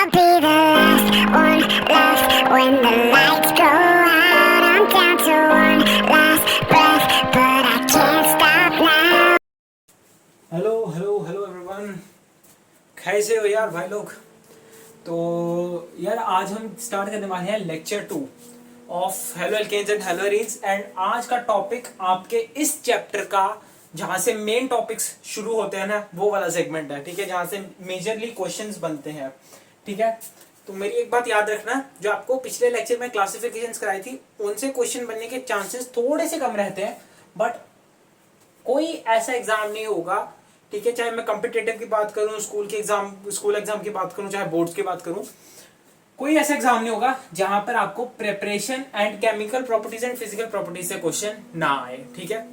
I'll be the last one left when the lights go out. I'm down to one last breath, but I can't stop now. Hello hello hello everyone, कैसे हो यार भाई लोग। तो यार आज हम स्टार्ट करने वाले हैं lecture 2 of halo alkenes and halo arenes. And आज का टॉपिक आपके इस चैप्टर का जहां से मेन टॉपिक्स शुरू होते हैं ना, वो वाला सेगमेंट है, ठीक है, जहां से मेजरली क्वेश्चंस बनते हैं, ठीक है। तो मेरी एक बात याद रखना, जो आपको पिछले लेक्चर में क्लासिफिकेशंस कराई थी उनसे क्वेश्चन बनने के चांसेस थोड़े से कम रहते हैं, बट कोई ऐसा एग्जाम नहीं होगा, ठीक है, चाहे मैं कॉम्पिटेटिव की बात करूं, स्कूल एग्जाम की बात करूं, चाहे बोर्ड्स की बात करूं, कोई ऐसा एग्जाम नहीं होगा जहां पर आपको preparation and chemical properties and physical properties से क्वेश्चन ना आए, ठीक है।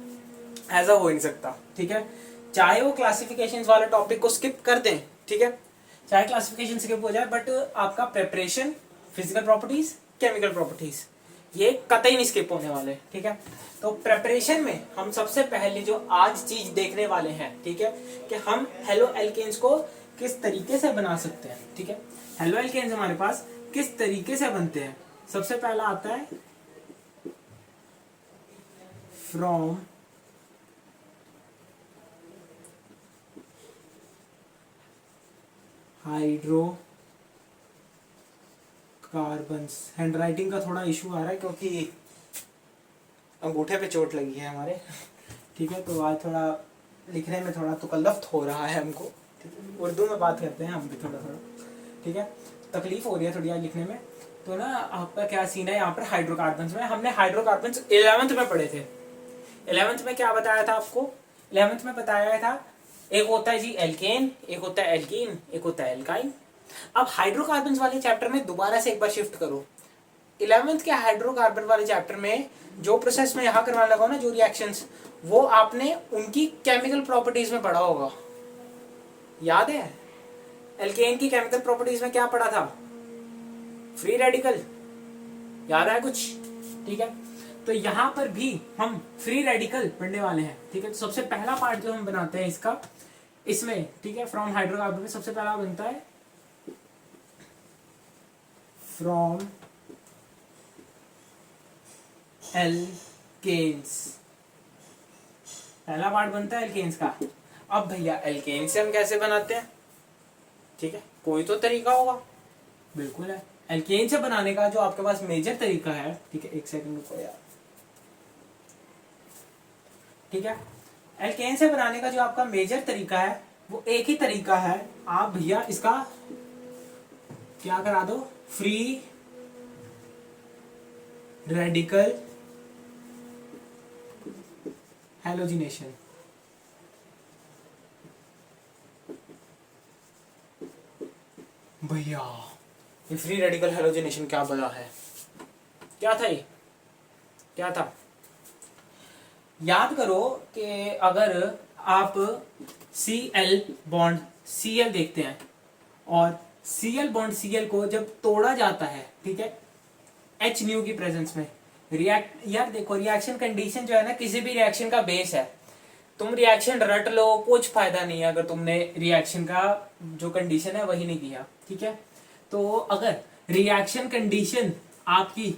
ऐसा हो ही नहीं सकता, ठीक है। चाहे वो क्लासिफिकेशन वाले टॉपिक को स्किप कर दें, ठीक है, चाहे क्लासिफिकेशन स्किप हो जाए, बट आपका preparation, physical properties, chemical properties ये कतई नहीं स्किप होने वाले, ठीक है। तो प्रिपरेशन में हम सबसे पहले जो आज चीज देखने वाले हैं, ठीक है, कि हम हेलो एल्केन्स को किस तरीके से बना सकते हैं, ठीक है। हेलो एल्केन्स हमारे पास किस तरीके से बनते हैं। सबसे पहला आता है फ्रॉम हाइड्रोकार्बन्स। हैंड राइटिंग का थोड़ा इशू आ रहा है क्योंकि अंगूठे पे चोट लगी है हमारे, ठीक है। तो आज थोड़ा लिखने में थोड़ा तकल्लुफ़ हो रहा है हमको, ठीक है। उर्दू में बात करते हैं हम भी थोड़ा थोड़ा, ठीक है। तकलीफ हो रही है थोड़ी आज लिखने में। तो ना आपका क्या सीन है यहाँ पर हाइड्रोकार्बन्स में। हमने हाइड्रोकार्बन्स 11th में पढ़े थे। 11th में क्या बताया था आपको? 11th में बताया था एक होता है जी एल्केन, एक होता है एल्कीन, एक होता है एल्काइन। अब हाइड्रोकार्बन्स वाले चैप्टर में दोबारा से एक बार शिफ्ट करो। 11th के हाइड्रोकार्बन वाले चैप्टर में जो प्रोसेस में यहाँ करवाने लगा ना, जो रिएक्शंस, वो आपने उनकी केमिकल प्रॉपर्टीज में पढ़ा होगा, याद है? एल्केन की केमिकल प्रॉपर्टीज में क्या पढ़ा था? फ्री रेडिकल, याद है कुछ? ठीक है। तो यहाँ पर भी हम फ्री रेडिकल पढ़ने वाले हैं, ठीक है। तो सबसे पहला पार्ट जो हम बनाते हैं इसका, इसमें, ठीक है, फ्रॉम हाइड्रोकार्बन में सबसे पहला बनता है फ्रॉम एल्केन्स। पहला पार्ट बनता है एल्केन्स का। अब भैया एल्केन से हम कैसे बनाते हैं, ठीक है, कोई तो तरीका होगा, बिल्कुल है। एल्केन से बनाने का जो आपके पास मेजर तरीका है, ठीक है, एक सेकंड रुको यार, ठीक है। एल्केन से बनाने का जो आपका मेजर तरीका है वो एक ही तरीका है। आप भैया इसका क्या करा दो, फ्री रेडिकल हैलोजिनेशन। भैया ये फ्री रेडिकल हैलोजिनेशन क्या बना है, क्या था ये, क्या था? याद करो कि अगर आप Cl बॉन्ड Cl देखते हैं और Cl बॉन्ड Cl को जब तोड़ा जाता है, ठीक है, H न्यू की प्रेजेंस में, रिएक्ट, यार देखो रिएक्शन कंडीशन जो है ना, किसी भी रिएक्शन का बेस है। तुम रिएक्शन रट लो, कुछ फायदा नहीं है अगर तुमने रिएक्शन का जो कंडीशन है वही नहीं किया, ठीक है। तो अगर रिएक्शन कंडीशन आपकी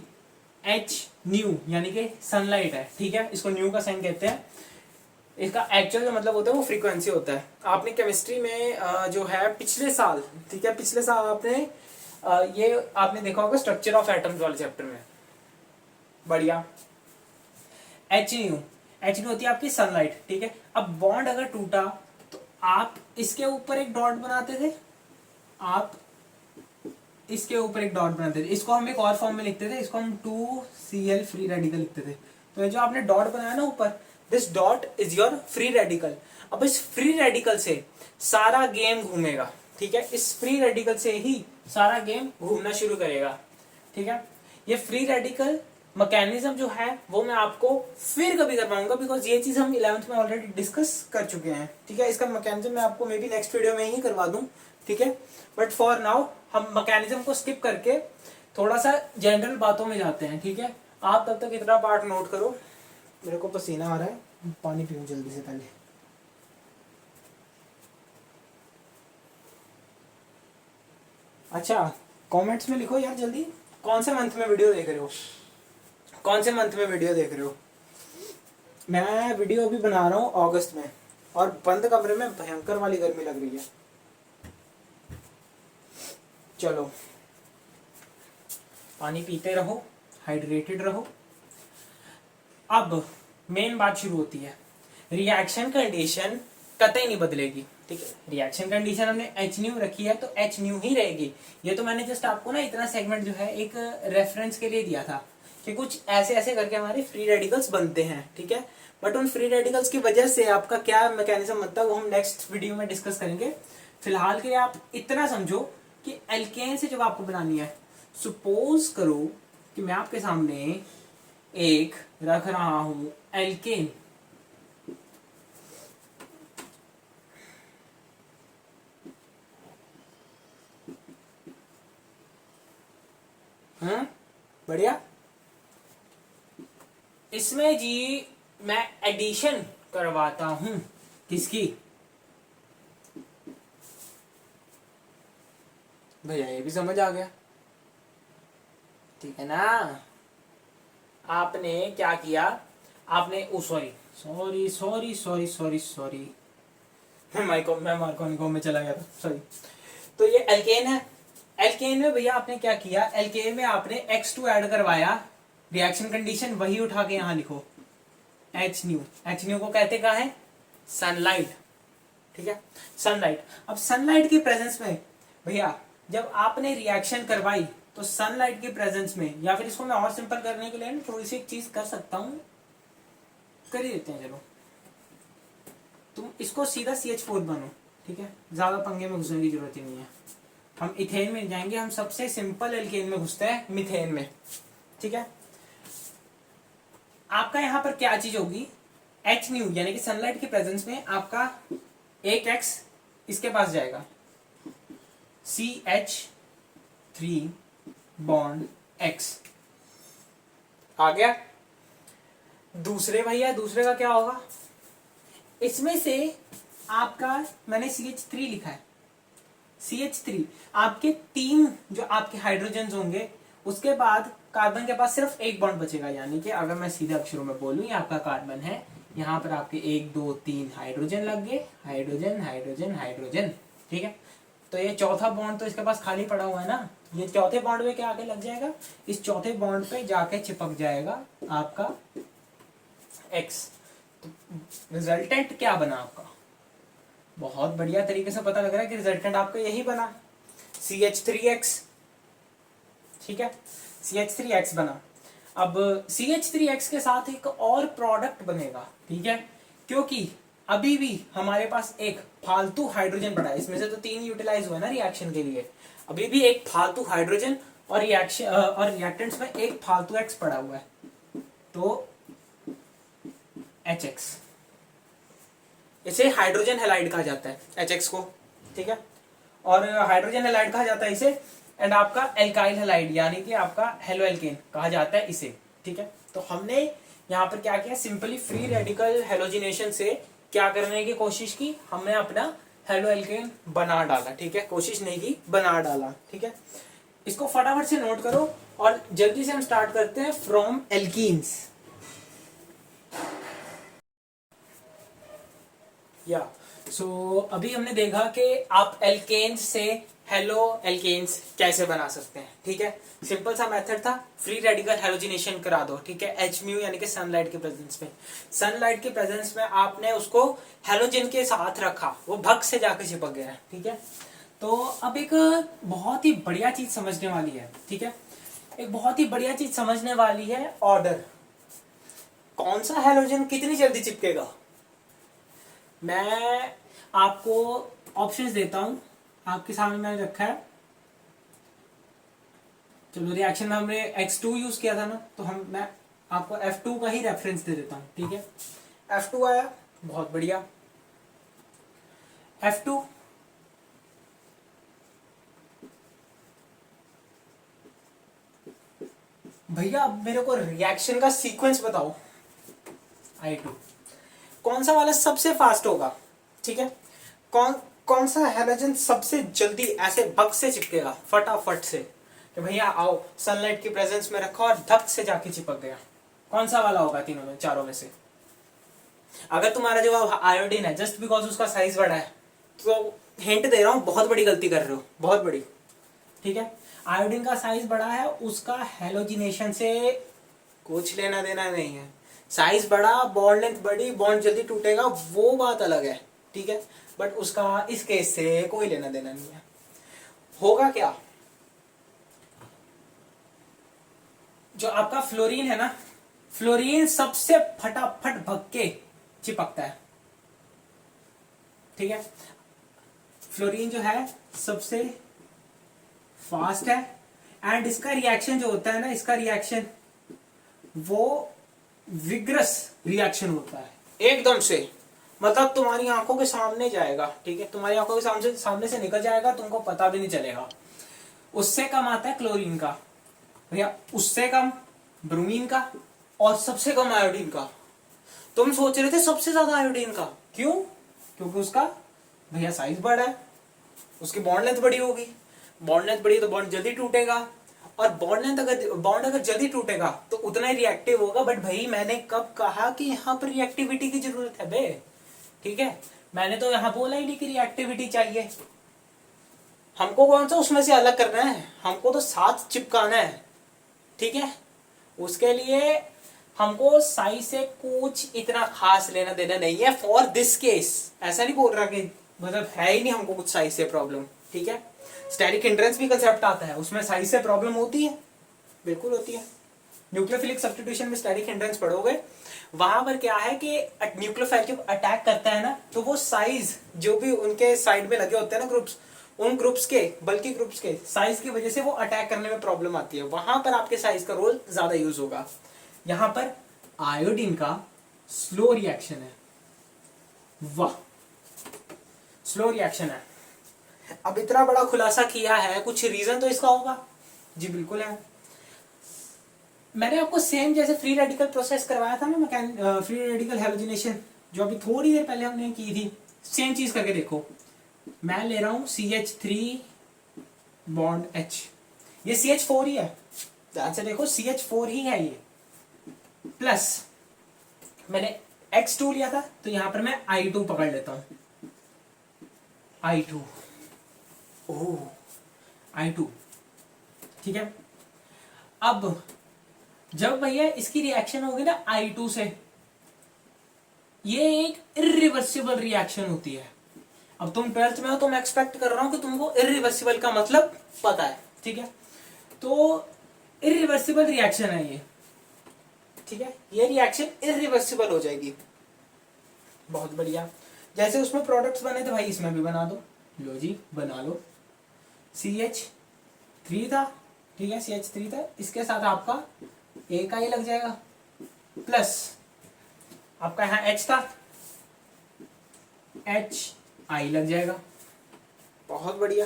H न्यू यानी कि सनलाइट है, ठीक है, इसको न्यू का साइन कहते हैं। इसका एक्चुअल जो मतलब होता है वो फ्रीक्वेंसी होता है। आपने केमिस्ट्री में जो है पिछले साल, ठीक है, पिछले साल आपने ये आपने देखा होगा स्ट्रक्चर ऑफ एटम्स वाले चैप्टर में, बढ़िया। H न्यू होती है आपकी सनलाइट, ठीक है। अब बॉन्ड अगर टूटा तो आप इसके ऊपर एक डॉट बनाते थे, आप इसके ऊपर एक डॉट बनाते थे, इसको हम एक और फॉर्म में लिखते थे, इसको हम 2Cl फ्री रेडिकल लिखते थे। तो ये जो आपने डॉट बनाया ना ऊपर, this dot is your free radical. अब इस फ्री रेडिकल से सारा गेम घूमेगा, ठीक है, इस फ्री रेडिकल से ही सारा गेम घूमना शुरू करेगा, ठीक है। ये फ्री रेडिकल मैकेनिज्म जो है वो मैं आपको फिर कभी करवाऊंगा, बिकॉज ये चीज हम 11th में ऑलरेडी डिस्कस कर चुके हैं, ठीक है। इसका मैकेनिज्म मैं आपको मे बी नेक्स्ट वीडियो में ही करवा दूं, ठीक है। बट फॉर नाउ हम मैकेनिज्म को स्किप करके थोड़ा सा जनरल बातों में जाते हैं, ठीक है। आप तब तक इतना पार्ट नोट करो, मेरे को पसीना आ रहा है, पानी पीऊं जल्दी से पहले। अच्छा, कमेंट्स में लिखो यार जल्दी, कौन से मंथ में वीडियो देख रहे हो, कौन से मंथ में वीडियो देख रहे हो। मैं वीडियो अभी बना रहा हूँ अगस्त में, और बंद कमरे में भयंकर वाली गर्मी लग रही है। चलो पानी पीते रहो, हाइड्रेटेड रहो। अब मेन बात शुरू होती है, रिएक्शन कंडीशन कतई नहीं बदलेगी, ठीक है। रिएक्शन कंडीशन हमने एच न्यू रखी है तो एच न्यू ही रहेगी। ये तो मैंने जस्ट आपको ना इतना सेगमेंट जो है एक रेफरेंस के लिए दिया था कि कुछ ऐसे ऐसे करके हमारे फ्री रेडिकल्स बनते हैं, ठीक है। बट उन फ्री रेडिकल्स की वजह से आपका क्या मैकेनिज्म बनता है वो हम नेक्स्ट वीडियो में डिस्कस करेंगे। फिलहाल के लिए आप इतना समझो कि एल्केन से जब आपको बनानी है, सपोज करो कि मैं आपके सामने एक रख रहा हूं एल्केन, बढ़िया। इसमें जी मैं एडिशन करवाता हूं, किसकी भैया, ये भी समझ आ गया, ठीक है ना। आपने क्या किया, आपने sorry sorry sorry sorry sorry sorry मैं मार्कोनिको में चला गया था, सॉरी। तो ये एल्केन है, एल्केन में भैया आपने क्या किया, एल्केन में आपने X2 ऐड करवाया, रिएक्शन कंडीशन वही उठा के यहां लिखो एच न्यू। एच न्यू को कहते क्या है, सनलाइट, ठीक है, सनलाइट। अब सनलाइट की प्रेजेंस में भैया जब आपने रिएक्शन करवाई तो सनलाइट की प्रेजेंस में, या फिर इसको मैं और सिंपल करने के लिए थोड़ी सी एक चीज कर सकता हूं, कर ही देते हैं, चलो तुम इसको सीधा CH4 बनो, ठीक है, ज्यादा पंगे में घुसने की जरूरत ही नहीं है। हम इथेन में जाएंगे, हम सबसे सिंपल एल्केन में घुसते हैं, मिथेन में, ठीक है। आपका यहां पर क्या चीज होगी, एच न्यू यानी कि सनलाइट की प्रेजेंस में आपका एक X इसके पास जाएगा, CH3 बॉन्ड X आ गया। दूसरे भैया दूसरे का क्या होगा, इसमें से आपका मैंने CH3 लिखा है, CH3 आपके 3 जो आपके हाइड्रोजन होंगे, उसके बाद कार्बन के पास सिर्फ एक बॉन्ड बचेगा, यानी कि अगर मैं सीधे अक्षरों में बोलूं ये आपका कार्बन है, यहां पर आपके 1 2 3 हाइड्रोजन लग गए, हाइड्रोजन हाइड्रोजन हाइड्रोजन, ठीक है। तो ये चौथा बॉन्ड तो इसके पास खाली पड़ा हुआ है ना, ये चौथे बॉन्ड पे क्या आके लग जाएगा, इस चौथे बॉन्ड पे जाके चिपक जाएगा आपका X। तो रिजल्टेंट क्या बना आपका, बहुत बढ़िया तरीके से पता लग रहा है कि रिजल्टेंट आपका यही बना, CH3X, ठीक है, CH3X बना। अब CH3X के साथ एक और प्रोडक्ट बनेगा, ठीक है, क्योंकि अभी भी हमारे पास एक फालतू हाइड्रोजन पड़ा है, इसमें से तो 3 यूटिलाइज हुआ ना रिएक्शन के लिए, अभी भी एक फालतू हाइड्रोजन और रिएक्शन और रिएक्टेंट्स में एक फालतू X पड़ा हुआ है, तो HX, इसे हाइड्रोजन हैलाइड कहा जाता है HX को, ठीक है, और हाइड्रोजन हैलाइड कहा जाता है इसे, एंड आपका एल्काइल हैलाइड यानी कि आपका हेलो एल्केन कहा जाता है इसे, ठीक है। तो हमने यहाँ पर क्या किया, सिंपली फ्री रेडिकल हेलोजिनेशन से क्या करने की कोशिश की, हमने अपना हेलो एल्केन बना डाला, ठीक है, कोशिश नहीं की, बना डाला, ठीक है। इसको फटाफट से नोट करो और जल्दी से हम स्टार्ट करते हैं फ्रॉम एल्कीन्स। या सो अभी हमने देखा कि आप एल्केन्स से हेलो एल्केन्स कैसे बना सकते हैं, ठीक है। सिंपल सा मेथड था, फ्री रेडिकल हेलोजिनेशन करा दो, ठीक है, एच म्यू यानी कि सनलाइट की प्रेजेंस में, सनलाइट की प्रेजेंस में आपने उसको हेलोजन के साथ रखा, वो भग से जाके चिपक गया, ठीक है। तो अब एक बहुत ही बढ़िया चीज समझने वाली है, ठीक है, एक बहुत ही बढ़िया चीज समझने वाली है, ऑर्डर, कौन सा हेलोजन कितनी जल्दी चिपकेगा। मैं आपको ऑप्शंस देता हूं, आपके सामने मैंने रखा है, चलो रिएक्शन में हमने X2 यूज किया था ना, तो मैं आपको F2 का ही रेफरेंस दे देता हूं, ठीक है। F2 आया, बहुत बढ़िया, F2 भैया अब मेरे को रिएक्शन का सीक्वेंस बताओ, I2 कौन सा वाला सबसे फास्ट होगा, ठीक है, कौन सा हैलोजन सबसे जल्दी ऐसे भग से चिपकेगा फटाफट से, कि भैया आओ सनलाइट की प्रेजेंस में रखो और धक से जाके चिपक गया? कौन सा वाला होगा तीनों में, चारों में से? अगर तुम्हारा जवाब आयोडीन है जस्ट बिकॉज उसका साइज बड़ा है, तो हिंट दे रहा हूं, बहुत बड़ी गलती कर रहे हो, बहुत बड़ी। ठीक है, आयोडीन का साइज बड़ा है, उसका हेलोजिनेशन से कुछ लेना देना नहीं है। साइज बड़ा, बॉन्ड लेंथ बड़ी, बॉन्ड जल्दी टूटेगा, वो बात अलग है। ठीक है, बट उसका इस केस से कोई लेना देना नहीं है। होगा क्या, जो आपका फ्लोरीन है ना, फ्लोरीन सबसे फटाफट भग के चिपकता है। ठीक है, फ्लोरीन जो है सबसे फास्ट है, एंड इसका रिएक्शन जो होता है ना, इसका रिएक्शन वो विग्रस रिएक्शन होता है एकदम से, मतलब तुम्हारी आंखों के सामने जाएगा। ठीक है, तुम्हारी आंखों के सामने से निकल जाएगा, तुमको पता भी नहीं चलेगा। उससे कम आता है क्लोरीन का भैया, उससे कम ब्रोमीन का, और सबसे कम आयोडीन का। तुम सोच रहे थे सबसे ज्यादा आयोडीन का, क्यों? क्योंकि उसका भैया साइज बड़ा है, उसकी बॉन्ड लेंथ बड़ी होगी, बॉन्ड लेंथ बड़ी तो बॉन्ड जल्दी टूटेगा, और बॉन्ड अगर जल्दी टूटेगा तो उतना ही रिएक्टिव होगा। बट भाई मैंने कब कहा कि यहाँ पर रिएक्टिविटी की जरूरत है बे? ठीक है, मैंने तो यहाँ बोला ही नहीं कि रिएक्टिविटी चाहिए। हमको कौन सा उसमें से अलग करना है, हमको तो साथ चिपकाना है। ठीक है, उसके लिए हमको साइज से कुछ इतना खास लेना देना नहीं है फॉर दिस केस। ऐसा नहीं बोल रहा कि मतलब है ही नहीं हमको कुछ साइज से प्रॉब्लम। ठीक है, स्टेरिक हिंड्रेंस भी कंसेप्ट आता है, उसमें साइज से प्रॉब्लम होती है, बिल्कुल होती है। न्यूक्लियोफिलिक सब्स्टिट्यूशन में स्टेरिक हिंड्रेंस पढ़ोगे, वहां पर क्या है कि न्यूक्लियोफाइल जब अटैक करता है ना, तो वो साइज जो भी उनके साइड में लगे होते हैं ना ग्रुप्स, उन ग्रुप्स के, बल्कि ग्रुप्स के साइज की वजह से वो अटैक करने में प्रॉब्लम आती है। वहां पर आपके साइज का रोल ज्यादा यूज होगा। यहां पर आयोडीन का स्लो रिएक्शन है, वाह स्लो रिएक्शन है। अब इतना बड़ा खुलासा किया है, कुछ रीजन तो इसका होगा। जी बिल्कुल है। मैंने आपको सेम जैसे फ्री रेडिकल प्रोसेस करवाया था ना, फ्री रेडिकल हैलोजिनेशन, जो अभी थोड़ी देर पहले हमने की थी, सेम चीज करके देखो। मैं ले रहा हूं CH3 बॉन्ड H, ये CH4 ही है, ध्यान से देखो CH4 ही है ये, प्लस मैंने X2 लिया था, तो यहां पर मैं I2 पकड़ लेता हूं, I2, ओह I2। ठीक है, अब जब भैया इसकी रिएक्शन होगी ना I2 से, ये एक इरिवर्सिबल रिएक्शन होती है। अब तुम 12th में हो तो मैं एक्सपेक्ट कर रहा हूं कि तुमको इरिवर्सिबल का मतलब पता है। ठीक है, तो इरिवर्सिबल रिएक्शन है ये। ठीक है, ये रिएक्शन इरिवर्सिबल हो जाएगी, बहुत बढ़िया। जैसे उसमें प्रोडक्ट्स बने थे भाई, इसमें भी बना दो, लो जी बना लो। CH3 था, ठीक है CH3 था, इसके साथ आपका एक आई लग जाएगा, प्लस आपका यहां H था, HI लग जाएगा, बहुत बढ़िया।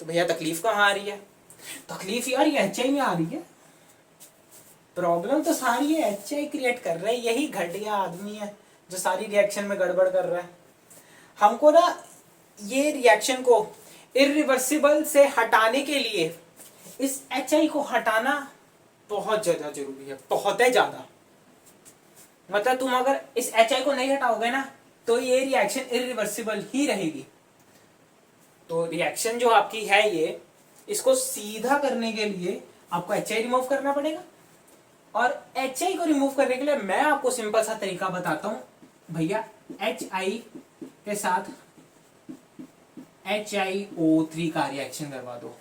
तो भैया तकलीफ कहाँ आ रही है? तकलीफ यार ये HI में आ रही है, प्रॉब्लम तो सारी है HI क्रिएट कर रहा है, यही घटिया आदमी है जो सारी रिएक्शन में गड़बड़ कर रहा है। हमको ना ये रिएक्शन को इरिवर्सिबल से हटाने के लिए इस HI को हटाना बहुत ज्यादा जरूरी है, बहुत है ज्यादा। मतलब तुम अगर इस HI को नहीं हटाओगे ना, तो ये रिएक्शन इरिवर्सिबल ही रहेगी। तो रिएक्शन जो आपकी है ये, इसको सीधा करने के लिए आपको HI रिमूव करना पड़ेगा, और HI को रिमूव करने के लिए मैं आपको सिंपल सा तरीका बताता हूं भैया। HI के साथ HiO3 का रिएक्शन करवा दो।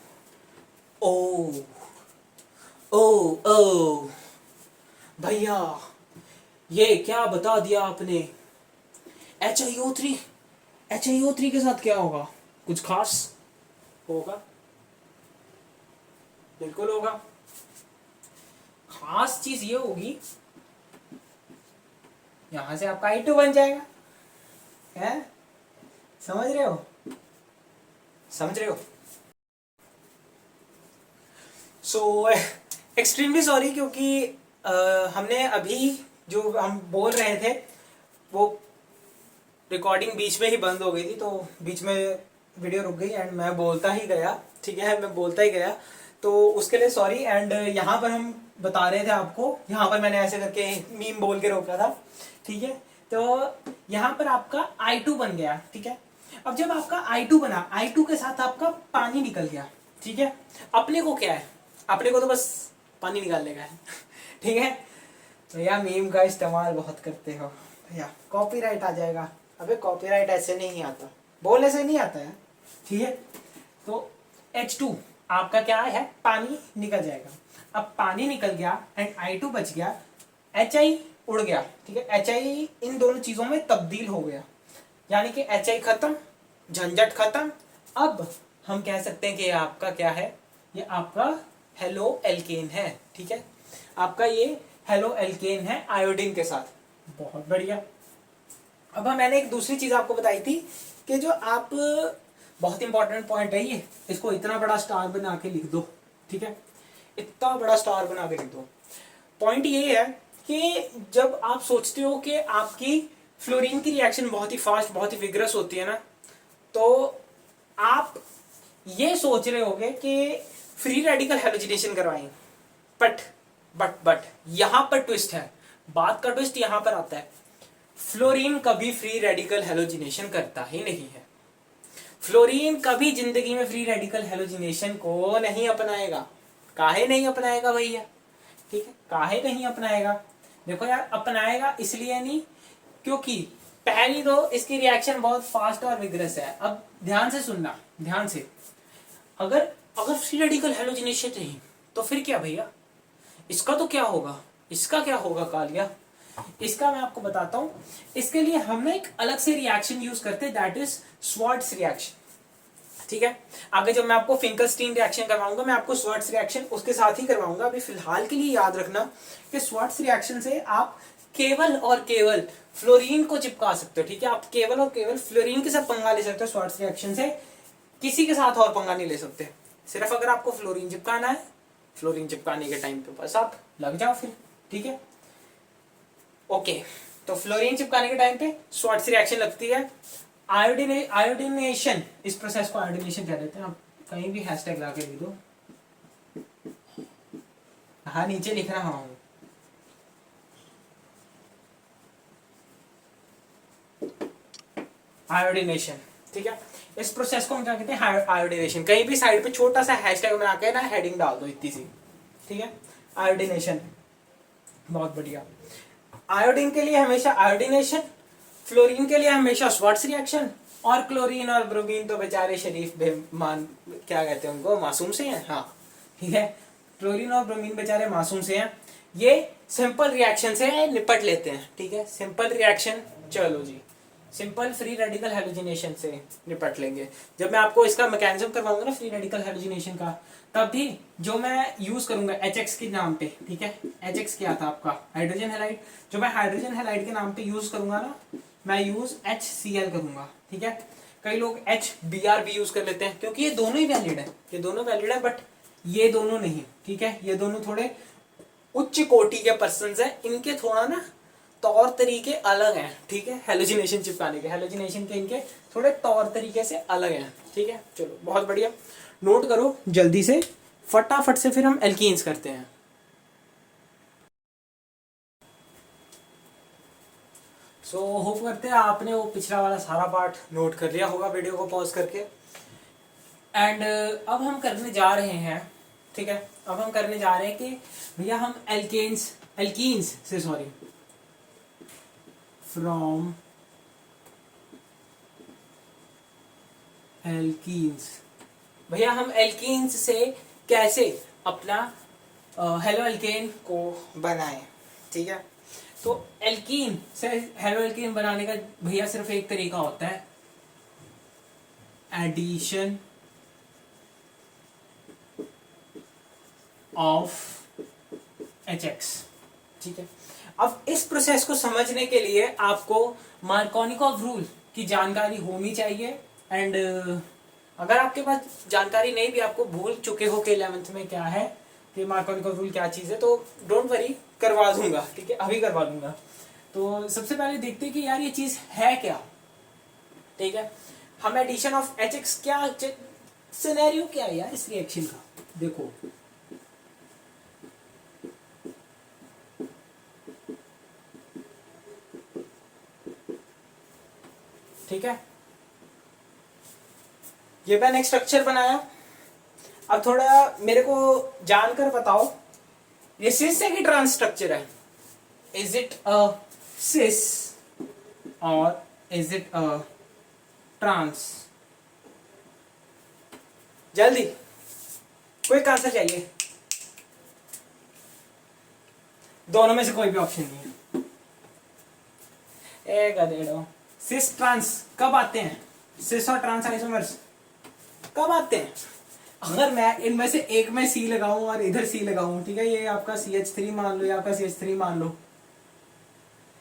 ओ ओ ओ भैया ये क्या बता दिया आपने, HiO3 के साथ क्या होगा? कुछ खास होगा, बिल्कुल होगा। खास चीज ये होगी, यहां से आपका I2 बन जाएगा, है? समझ रहे हो? समझ रहे हो? सो एक्सट्रीमली सॉरी, क्योंकि हमने अभी जो हम बोल रहे थे वो रिकॉर्डिंग बीच में ही बंद हो गई थी, तो बीच में वीडियो रुक गई एंड मैं बोलता ही गया, ठीक है, मैं बोलता ही गया, तो उसके लिए सॉरी। एंड यहाँ पर हम बता रहे थे आपको, यहाँ पर मैंने ऐसे करके मीम बोल के रोका था, ठीक है। तो यहाँ पर आपका I2 बन गया, ठीक है। अब जब आपका I2 बना, I2 के साथ आपका पानी निकल गया, ठीक है। अपने को क्या है, अपने को तो बस पानी निकालने का है ठीक है। भैया मीम का इस्तेमाल बहुत करते हो भैया, कॉपीराइट आ जाएगा। अबे कॉपीराइट ऐसे नहीं आता, बोलने से नहीं आता है, ठीक है। तो H2 आपका क्या है, पानी निकल जाएगा। अब पानी निकल गया एंड I2 बच गया, HI उड़ गया, ठीक है। HI इन दोनों चीजों में तब्दील हो गया, यानी कि HI खत्म, झंझट खत्म। अब हम कह सकते हैं कि ये आपका क्या है, ये आपका हेलो एल्केन है, ठीक है। आपका ये हेलो एल्केन है आयोडीन के साथ, बहुत बढ़िया। अब मैंने एक दूसरी चीज आपको बताई थी कि जो आप, बहुत इंपॉर्टेंट पॉइंट है ये, इसको इतना बड़ा स्टार बना के लिख दो, ठीक है, इतना बड़ा स्टार बना के लिख दो। पॉइंट ये है कि जब आप सोचते हो कि आपकी फ्लोरीन की रिएक्शन बहुत ही फास्ट, बहुत ही विग्रस होती है ना, तो आप ये सोच रहे होगे कि फ्री रेडिकल हैलोजिनेशन करवाएं, बट यहां पर ट्विस्ट है, बात का ट्विस्ट यहां पर आता है। फ्लोरीन कभी फ्री रेडिकल हैलोजिनेशन करता ही नहीं है। फ्लोरीन कभी जिंदगी में फ्री रेडिकल हैलोजिनेशन को नहीं अपनाएगा। काहे नहीं अपनाएगा भैया, ठीक है, काहे नहीं अपनाएगा? देखो यार, अपनाएगा इसलिए नहीं क्योंकि पहली तो इसकी रिएक्शन बहुत फास्ट और विग्रस है। अब ध्यान से सुनना, ध्यान से, अगर फ्री रेडिकल हैलोजिनेशन नहीं तो फिर क्या भैया, इसका तो क्या होगा, इसका क्या होगा कालिया? इसका मैं आपको बताता हूं। इसके लिए हम एक अलग से रिएक्शन यूज करते हैं, दैट इज स्वार्ट्स रिएक्शन, ठीक है। आगे जब मैं आपको फिंकलस्टीन रिएक्शन करवाऊंगा, मैं आपको स्वार्ट्स रिएक्शन उसके साथ ही करवाऊंगा। अभी फिलहाल के लिए याद रखना कि स्वार्ट्स रिएक्शन से आप केवल और केवल फ्लोरीन को चिपका सकते हो, ठीक है। आप केवल और केवल फ्लोरीन के साथ पंगा ले सकते हो स्वार्ट्स रिएक्शन से, किसी के साथ और पंगा नहीं ले सकते। सिर्फ अगर आपको फ्लोरीन चिपकाना है, फ्लोरीन चिपकाने के टाइम पे बस आप लग जाओ फिर, ठीक है, ओके। तो फ्लोरीन चिपकाने के टाइम पे स्वार्ट्स रिएक्शन लगती है। आयोडीनेशन, इस प्रोसेस को आयोडीनेशन कह देते हैं। आप कहीं भी हैशटैग लगा के लिख दो, हाँ नीचे लिख रहा हूं। आयोडीनेशन, ठीक है। इस प्रोसेस को हम क्या कहते हैं, आयोडीनेशन। कहीं भी साइड पे छोटा सा हैशटैग बना के ना हेडिंग डाल दो इतनी सी, ठीक है, आयोडीनेशन, बहुत बढ़िया। आयोडीन के लिए हमेशा आयोडीनेशन, फ्लोरीन के लिए हमेशा स्वार्ट्स रिएक्शन, और क्लोरीन और ब्रोमीन तो बेचारे शरीफ बेमान, क्या कहते हैं उनको, मासूम से हैं, हाँ ठीक है। क्लोरीन और ब्रोमीन बेचारे मासूम से हैं, ये सिंपल रिएक्शन से निपट लेते हैं, ठीक है। सिंपल रिएक्शन, चलो जी, सिंपल फ्री रेडिकल हैलोजिनेशन से निपट लेंगे। जब मैं आपको इसका मैकेनिज्म करवाऊंगा ना फ्री रेडिकल हैलोजिनेशन का, तब भी जो मैं यूज करूंगा HX के नाम पे, ठीक है। HX क्या था आपका, हाइड्रोजन हैलाइड। जो मैं हाइड्रोजन हैलाइड के नाम पे यूज करूंगा ना, मैं यूज HCl करूंगा, ठीक है। कई लोग HBr भी यूज कर लेते हैं, क्योंकि ये दोनों ही वैलिड है, ये दोनों वैलिड है, बट ये दोनों नहीं, ठीक है। ये दोनों थोड़े उच्च कोटि के पर्सन है, इनके थोड़ा ना तौर तरीके अलग हैं, ठीक है। हैलोजिनेशन चिपकाने के, हैलोजिनेशन के इनके थोड़े तौर तरीके से अलग हैं, ठीक है। चलो बहुत बढ़िया, नोट करो जल्दी से, फटाफट से फिर हम एल्कीन्स करते हैं। सो होप करते हैं आपने वो पिछला वाला सारा पार्ट नोट कर लिया होगा वीडियो को पॉज करके। एंड अब हम करने जा रहे हैं, ठीक है, अब हम करने जा रहे हैं कि भैया हम एल्कीन्स से सॉरी फ्रॉम एल्कीन्स, भैया हम एल्कीन्स से कैसे अपना हेलो एल्केन को बनाएं, ठीक है। तो एल्कीन से हेलो एल्कीन बनाने का भैया सिर्फ एक तरीका होता है, एडिशन ऑफ HX, ठीक है। अब इस प्रोसेस को समझने के लिए आपको मार्कोनिकॉव रूल की जानकारी होनी चाहिए। एंड अगर आपके पास जानकारी नहीं भी, आपको भूल चुके हो कि 11th में क्या है, कि मार्कोनिकॉव रूल क्या चीज़ है, तो डोंट वरी, करवा दूंगा, ठीक है, अभी करवा दूंगा। तो सबसे पहले देखते हैं कि यार ये चीज़ है क्या, ठीक है। हम एडिशन ऑफ HX क्या सिनेरियो क्या है यार इस रिएक्शन का, देखो ठीक है। ये मैंने एक स्ट्रक्चर बनाया। अब थोड़ा मेरे को जानकर बताओ ये सिस है कि ट्रांस स्ट्रक्चर है? इज इट अ सिस और इज इट अ ट्रांस? जल्दी क्विक आंसर चाहिए। दोनों में से कोई भी ऑप्शन नहीं है। एक गधेड़ो। सिस ट्रांस कब आते हैं? सिस और ट्रांस आइसोमर्स कब आते हैं? अगर मैं इनमें से एक में C लगाऊं और इधर C लगाऊं, ठीक है, ये आपका CH3 मान लो या आपका CH3 मान लो,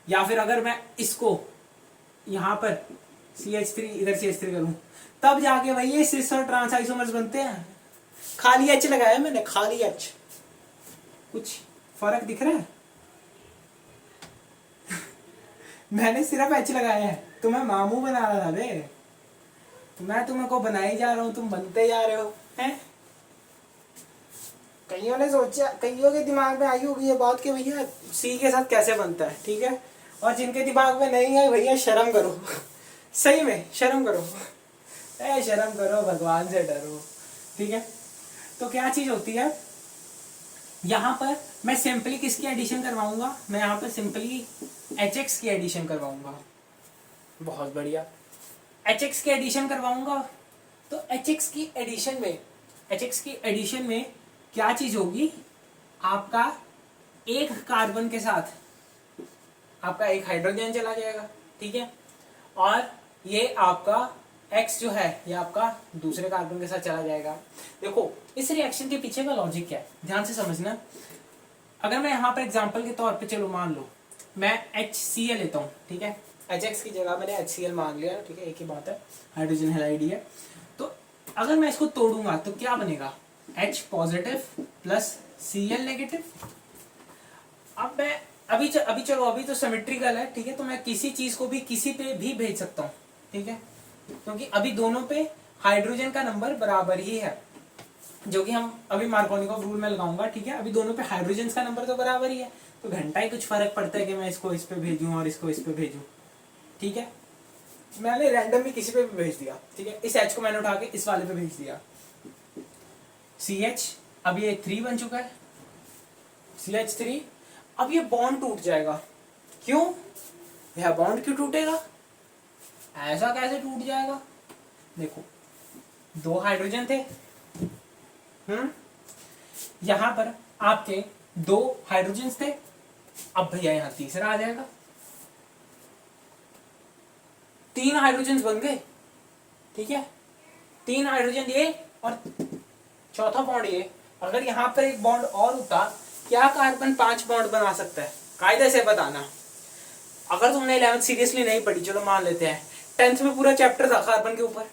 या फिर अगर मैं इसको यहां पर CH3 इधर CH3 करूं, तब जाके भाई ये सिस और ट्रांस आइसोमर्स बनते हैं। खाली H लगाया मैंने, खाली H। कुछ फर्क दिख रहा है? मैंने सिर्फ H लगाया है, तुम्हें मामू बना रहा था बे। तो मैं तुम्हें को बनाई जा रहा हूं, तुम बनते जा रहे हो हैं। कईयों ने सोचा, कईयों के दिमाग में आई होगी ये बात कि भैया C के साथ कैसे बनता है, ठीक है, और जिनके दिमाग में नहीं आई भैया शर्म करो। सही में शर्म करो, शर्म करो, भगवान से डरो, ठीक है। तो क्या चीज होती है यहाँ पर, मैं सिंपली किसकी एडिशन करवाऊंगा? मैं यहाँ पर सिंपली HX की एडिशन करवाऊंगा। बहुत बढ़िया, HX की एडिशन करवाऊंगा। तो HX की एडिशन में क्या चीज होगी? आपका एक कार्बन के साथ आपका एक हाइड्रोजन चला जाएगा, ठीक है, और ये आपका X जो है ये आपका दूसरे कार्बन के साथ चला जाएगा। देखो इस रिएक्शन के पीछे का लॉजिक क्या है, ध्यान से समझना। अगर मैं यहाँ पर एग्जांपल के तौर पे, चलो मान लो मैं HCl लेता हूँ, ठीक है, HX की जगह मैंने HCl मान लिया, ठीक है, एक ही बात है, हाइड्रोजन हैलाइड है। तो अगर मैं इसको तोड़ूंगा तो क्या बनेगा? H positive plus Cl negative. अब मैं अभी चलो अभी तो सिमेट्रिकल है, ठीक है, तो मैं किसी चीज को भी किसी पे भी भेज सकता हूँ, ठीक है, क्योंकि अभी दोनों पे हाइड्रोजन का नंबर बराबर ही है, जो कि हम अभी मार्कोनिकोव रूल में लगाऊंगा, ठीक है। अभी दोनों पे हाइड्रोजन का नंबर तो बराबर ही है, तो घंटा ही कुछ फर्क पड़ता है कि मैं इसको इस पे भेजूं और इसको इस पे भेजूं, ठीक है। मैंने रैंडमली किसी पे भी भेज दिया, ठीक है, इस H को मैंने उठा के इस वाले पे भेज दिया। CH अब ये 3 बन चुका है, CH3। अब ये बॉन्ड टूट जाएगा। क्यों? यह बॉन्ड क्यों टूटेगा? ऐसा कैसे टूट जाएगा? देखो 2 हाइड्रोजन थे, यहां पर आपके 2 हाइड्रोजन थे। अब भैया यहां तीसरा आ जाएगा, 3 हाइड्रोजन बन गए, ठीक है, 3 हाइड्रोजन ये और चौथा बॉन्ड ये। अगर यहां पर एक बॉन्ड और होता, क्या कार्बन 5 बॉन्ड बना सकता है? कायदे से बताना। अगर तुमने 11th सीरियसली नहीं पढ़ी, चलो मान लेते हैं, 10th में पूरा चैप्टर था कार्बन के ऊपर,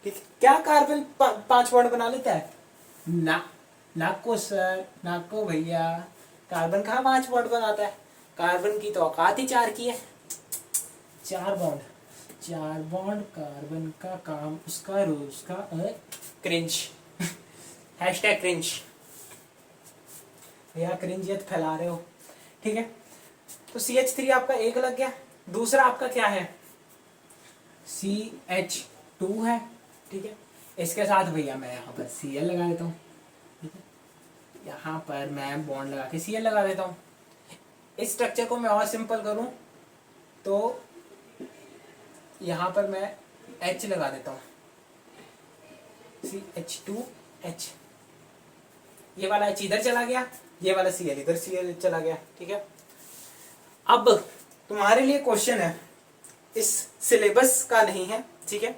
ठीक है, क्या कार्बन 5 बॉन्ड बना लेता है? ना को सर, ना को भैया, कार्बन कहाँ 5 बॉन्ड बनाता है? कार्बन की तो औकात ही 4 की है। 4 बॉन्ड कार्बन का काम उसका रोज का क्रिंज। हैशटैग क्रिंज, भैया क्रिंजियत फैला रहे हो, ठीक है। तो CH3 आपका एक लग गया। दूसरा आपका क्या है? CH2 है, ठीक है, इसके साथ भैया मैं यहाँ पर Cl लगा देता हूँ, ठीक है, यहाँ पर मैं बॉन्ड लगा के Cl लगा देता हूँ। इस स्ट्रक्चर को मैं और सिंपल करूँ तो यहाँ पर मैं H लगा देता हूँ, CH2H। ये वाला H इधर चला गया, ये वाला Cl इधर Cl चला गया, ठीक है। अब तुम्हारे लिए क्वेश्चन है, इस सिलेबस का नहीं है, ठीक है,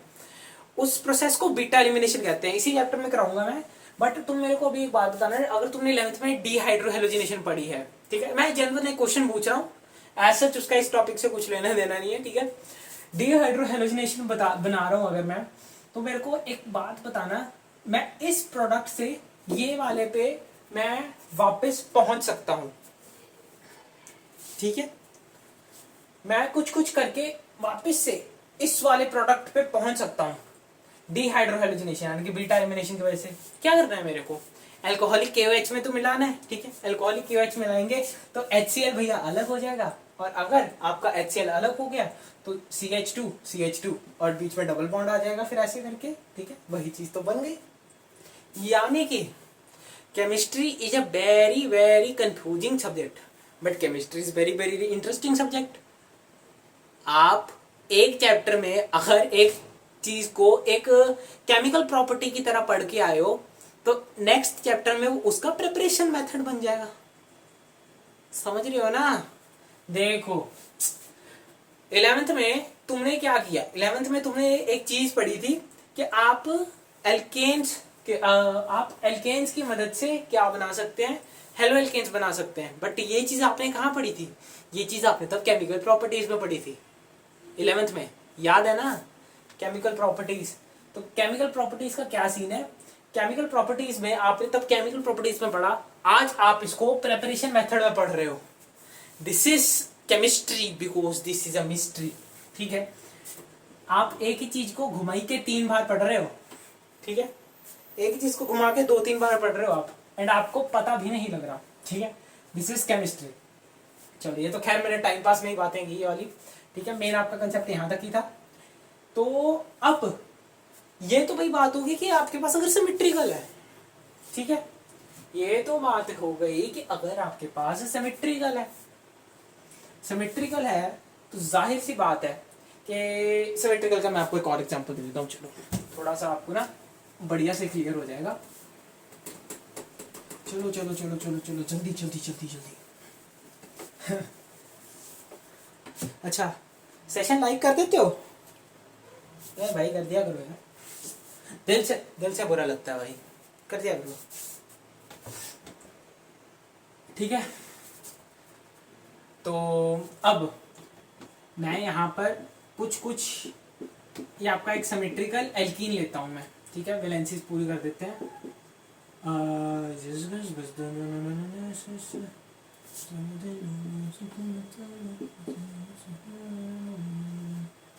उस प्रोसेस को बीटा एलिमिनेशन कहते हैं, इसी चैप्टर में कराऊंगा मैं। बट तुम मेरे को अभी एक बात बताना है, अगर तुमने 11th में डिहाइड्रोहेलोजिनेशन पढ़ी है, ठीक है, मैं जनरल एक क्वेश्चन पूछ रहा हूँ, एज सच उसका इस टॉपिक से कुछ लेना देना नहीं है, ठीक है। डिहाइड्रोहेलोजिनेशन बना रहा हूँ अगर मैं, तो मेरे को एक बात बताना, मैं इस प्रोडक्ट से ये वाले पे मैं वापस पहुंच सकता हूं, ठीक है, मैं कुछ करके वापस से इस वाले प्रोडक्ट पे पहुंच सकता हूँ डिहाइड्रोहेलोजिनेशन यानी कि बीटा एलिमिनेशन की वजह से। क्या करना है मेरे को, अल्कोहलिक KOH में तो मिलाना है, ठीक है। अल्कोहलिक KOH मिलाएंगे तो HCl भैया अलग हो जाएगा, और अगर आपका HCl अलग हो गया तो CH2 और बीच में डबल बॉन्ड आ जाएगा फिर ऐसे करके, ठीक है। वही चीज तो बन गई। यानी कि chemistry is a very very confusing subject, but chemistry is very very interesting subject. आप एक चैप्टर में अगर एक चीज को एक केमिकल प्रॉपर्टी की तरह पढ़ के आए हो तो नेक्स्ट चैप्टर में उसका प्रिपरेशन मेथड बन जाएगा। समझ रहे हो ना। देखो 11th में तुमने क्या किया, 11th में तुमने एक चीज पढ़ी थी कि आप एल्केन्स की मदद से क्या बना सकते हैं, हेलो एल्केन्स बना सकते हैं। बट ये चीज आपने कहाँ पढ़ी थी, ये चीज आपने तब केमिकल प्रॉपर्टीज में पढ़ी थी 11th में, याद है ना, केमिकल प्रॉपर्टीज। तो केमिकल प्रॉपर्टीज का क्या सीन है, केमिकल प्रॉपर्टीज में आपने तब केमिकल प्रॉपर्टीज में पढ़ा, आज आप इसको प्रेपरेशन मेथड में पढ़ रहे हो। This is chemistry because this is a mystery, ठीक है। आप एक ही चीज को घुमाई के 3 बार पढ़ रहे हो, ठीक है। एक ही चीज को घुमा के 2-3 बार पढ़ रहे हो आप, एंड आपको पता भी नहीं लग रहा, ठीक है। This is chemistry. चलो ये तो खैर मैंने टाइम पास में ही बातें की ये वाली, ठीक है। मेन आपका कंसेप्ट यहाँ तक ही था। तो अब ये तो भाई बात होगी कि आपके पास अगर सिमेट्रिकल है, ठीक है। ये तो बात हो गई कि अगर आपके पास सिमेट्रिकल है, सिमेट्रिकल है तो जाहिर सी बात है कि सिमेट्रिकल का मैं आपको एक और एग्जांपल दे देता हूँ। चलो थोड़ा सा आपको ना बढ़िया से क्लियर हो जाएगा। चलो चलो चलो चलो चलो जल्दी जल्दी जल्दी जल्दी। अच्छा सेशन लाइक कर देते हो यार भाई, कर दिया करो यार, दिल से बुरा लगता है भाई, कर दिया करो, ठीक है। तो अब मैं यहाँ पर कुछ ये आपका एक सिमेट्रिकल एल्कीन लेता हूँ मैं, ठीक है। वैलेंसीज पूरी कर देते हैं।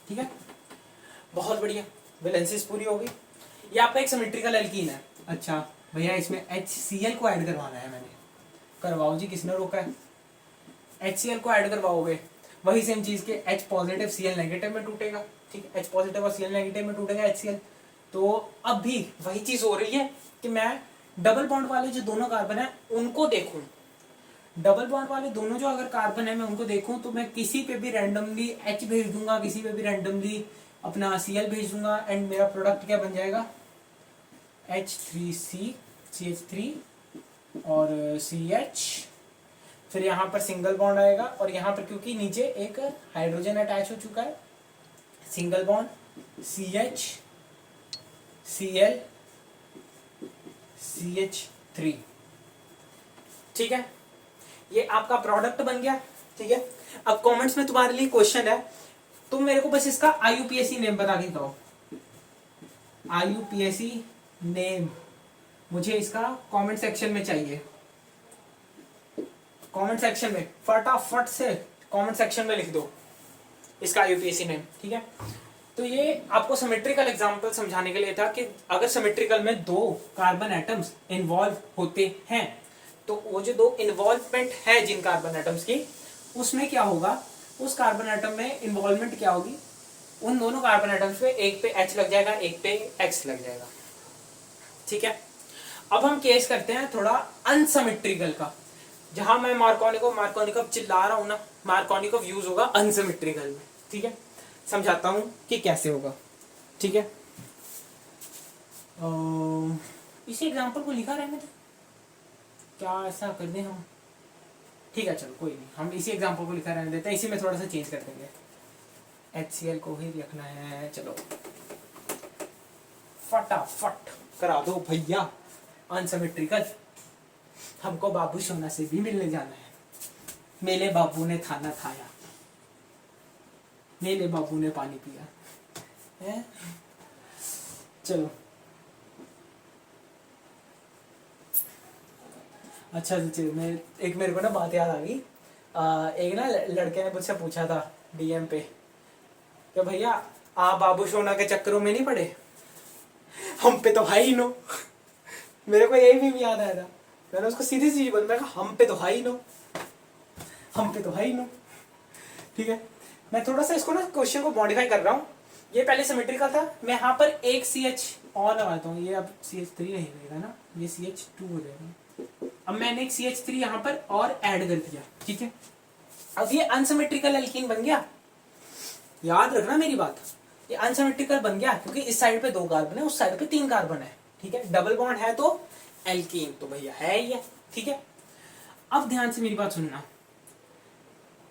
ठीक है, बहुत बढ़िया, वैलेंसीज पूरी हो गई। ये आपका एक सिमेट्रिकल एल्कीन है। अच्छा भैया इसमें HCl को ऐड करवाना है मैंने, करवाओ जी, किसने रोका है। HCl को ऐड करवाओगे, वही सेम चीज के H पॉजिटिव Cl नेगेटिव में टूटेगा, ठीक है। H पॉजिटिव और Cl नेगेटिव में टूटेगा HCl। तो अब भी वही चीज हो रही है कि मैं डबल बॉन्ड वाले जो दोनों कार्बन है उनको देखूं, डबल बॉन्ड वाले दोनों जो अगर कार्बन है मैं उनको देखूं तो मैं किसी पे भी रैंडमली H भेज दूंगा, किसी पे भी रैंडमली अपना Cl भेज दूंगा, एंड मेरा प्रोडक्ट क्या बन जाएगा, H3C CH3 और CH। फिर यहाँ पर सिंगल बॉन्ड आएगा और यहाँ पर क्योंकि नीचे एक हाइड्रोजन अटैच हो चुका है, single bond CH Cl CH3, ठीक है। ये आपका प्रोडक्ट बन गया, ठीक है। अब कमेंट्स में तुम्हारे लिए क्वेश्चन है, तुम मेरे को बस इसका IUPAC नेम बता के दो, IUPAC नेम मुझे इसका कमेंट सेक्शन में चाहिए, कमेंट सेक्शन में फटाफट से कमेंट सेक्शन में लिख दो इसका IUPAC नेम, ठीक है। तो ये आपको सिमेट्रिकल एग्जांपल समझाने के लिए था कि अगर सिमेट्रिकल में 2 कार्बन एटम्स इन्वॉल्व होते हैं तो वो जो 2 इन्वॉल्वमेंट है जिन कार्बन एटम्स की, उसमें क्या होगा, उस कार्बन एटम में इन्वॉल्वमेंट क्या होगी, उन दोनों कार्बन एटम्स पे एक पे H लग जाएगा, एक पे X लग जाएगा, ठीक है। अब हम केस करते हैं थोड़ा अनसिमेट्रिकल का, जहां मैं मार्कोनिकोव चिल्ला रहा हूं ना, मार्कोनिकोव यूज होगा अनसिमेट्रिकल में, ठीक है। समझाता हूं कि कैसे होगा, ठीक है। इसी एग्जांपल को लिखा रहने दो, क्या ऐसा कर दें हम, ठीक है चलो कोई नहीं, हम इसी एग्जांपल को लिखा रहने देते हैं, इसी में थोड़ा सा चेंज कर देंगे, HCl को ही रखना है। चलो फटाफट करा दो भैया अनसिमेट्रिकल, हमको बाबू सोना से भी मिलने जाना है, मेरे बाबू ने खाना खाया, मेरे बाबू ने पानी पिया है। चलो अच्छा मेरे को ना बात याद आ गई, एक ना लड़के ने मुझसे पूछा था DM पे कि भैया आप बाबू सोना के चक्करों में नहीं पड़े, हम पे तो हाई नो। मेरे को यही भी याद आया था, मैंने उसको सीधी सी बोला, मैं कहा हम पे तो हाई नो, हम पे तो हाई नो। ठीक है, मैं थोड़ा सा इसको ना क्वेश्चन को मॉडिफाई कर रहा हूँ। ये पहले सिमेट्रिकल था, मैं यहाँ पर एक CH और लगाता हूँ, ये अब CH3 नहीं रहेगा ना, ये CH2 हो जाएगा। अब मैंने एक CH3 यहाँ पर और ऐड कर दिया, ठीक है। अब ये अनसिमेट्रिकल एल्कीन बन गया, याद रखना मेरी बात, ये अनसिमेट्रिकल बन गया क्योंकि इस साइड पे 2 कार्बन है, उस साइड पे 3 कार्बन है, ठीक है। डबल बॉन्ड है तो एल्कीन तो भैया है ही है, ठीक है। अब ध्यान से मेरी बात सुनना,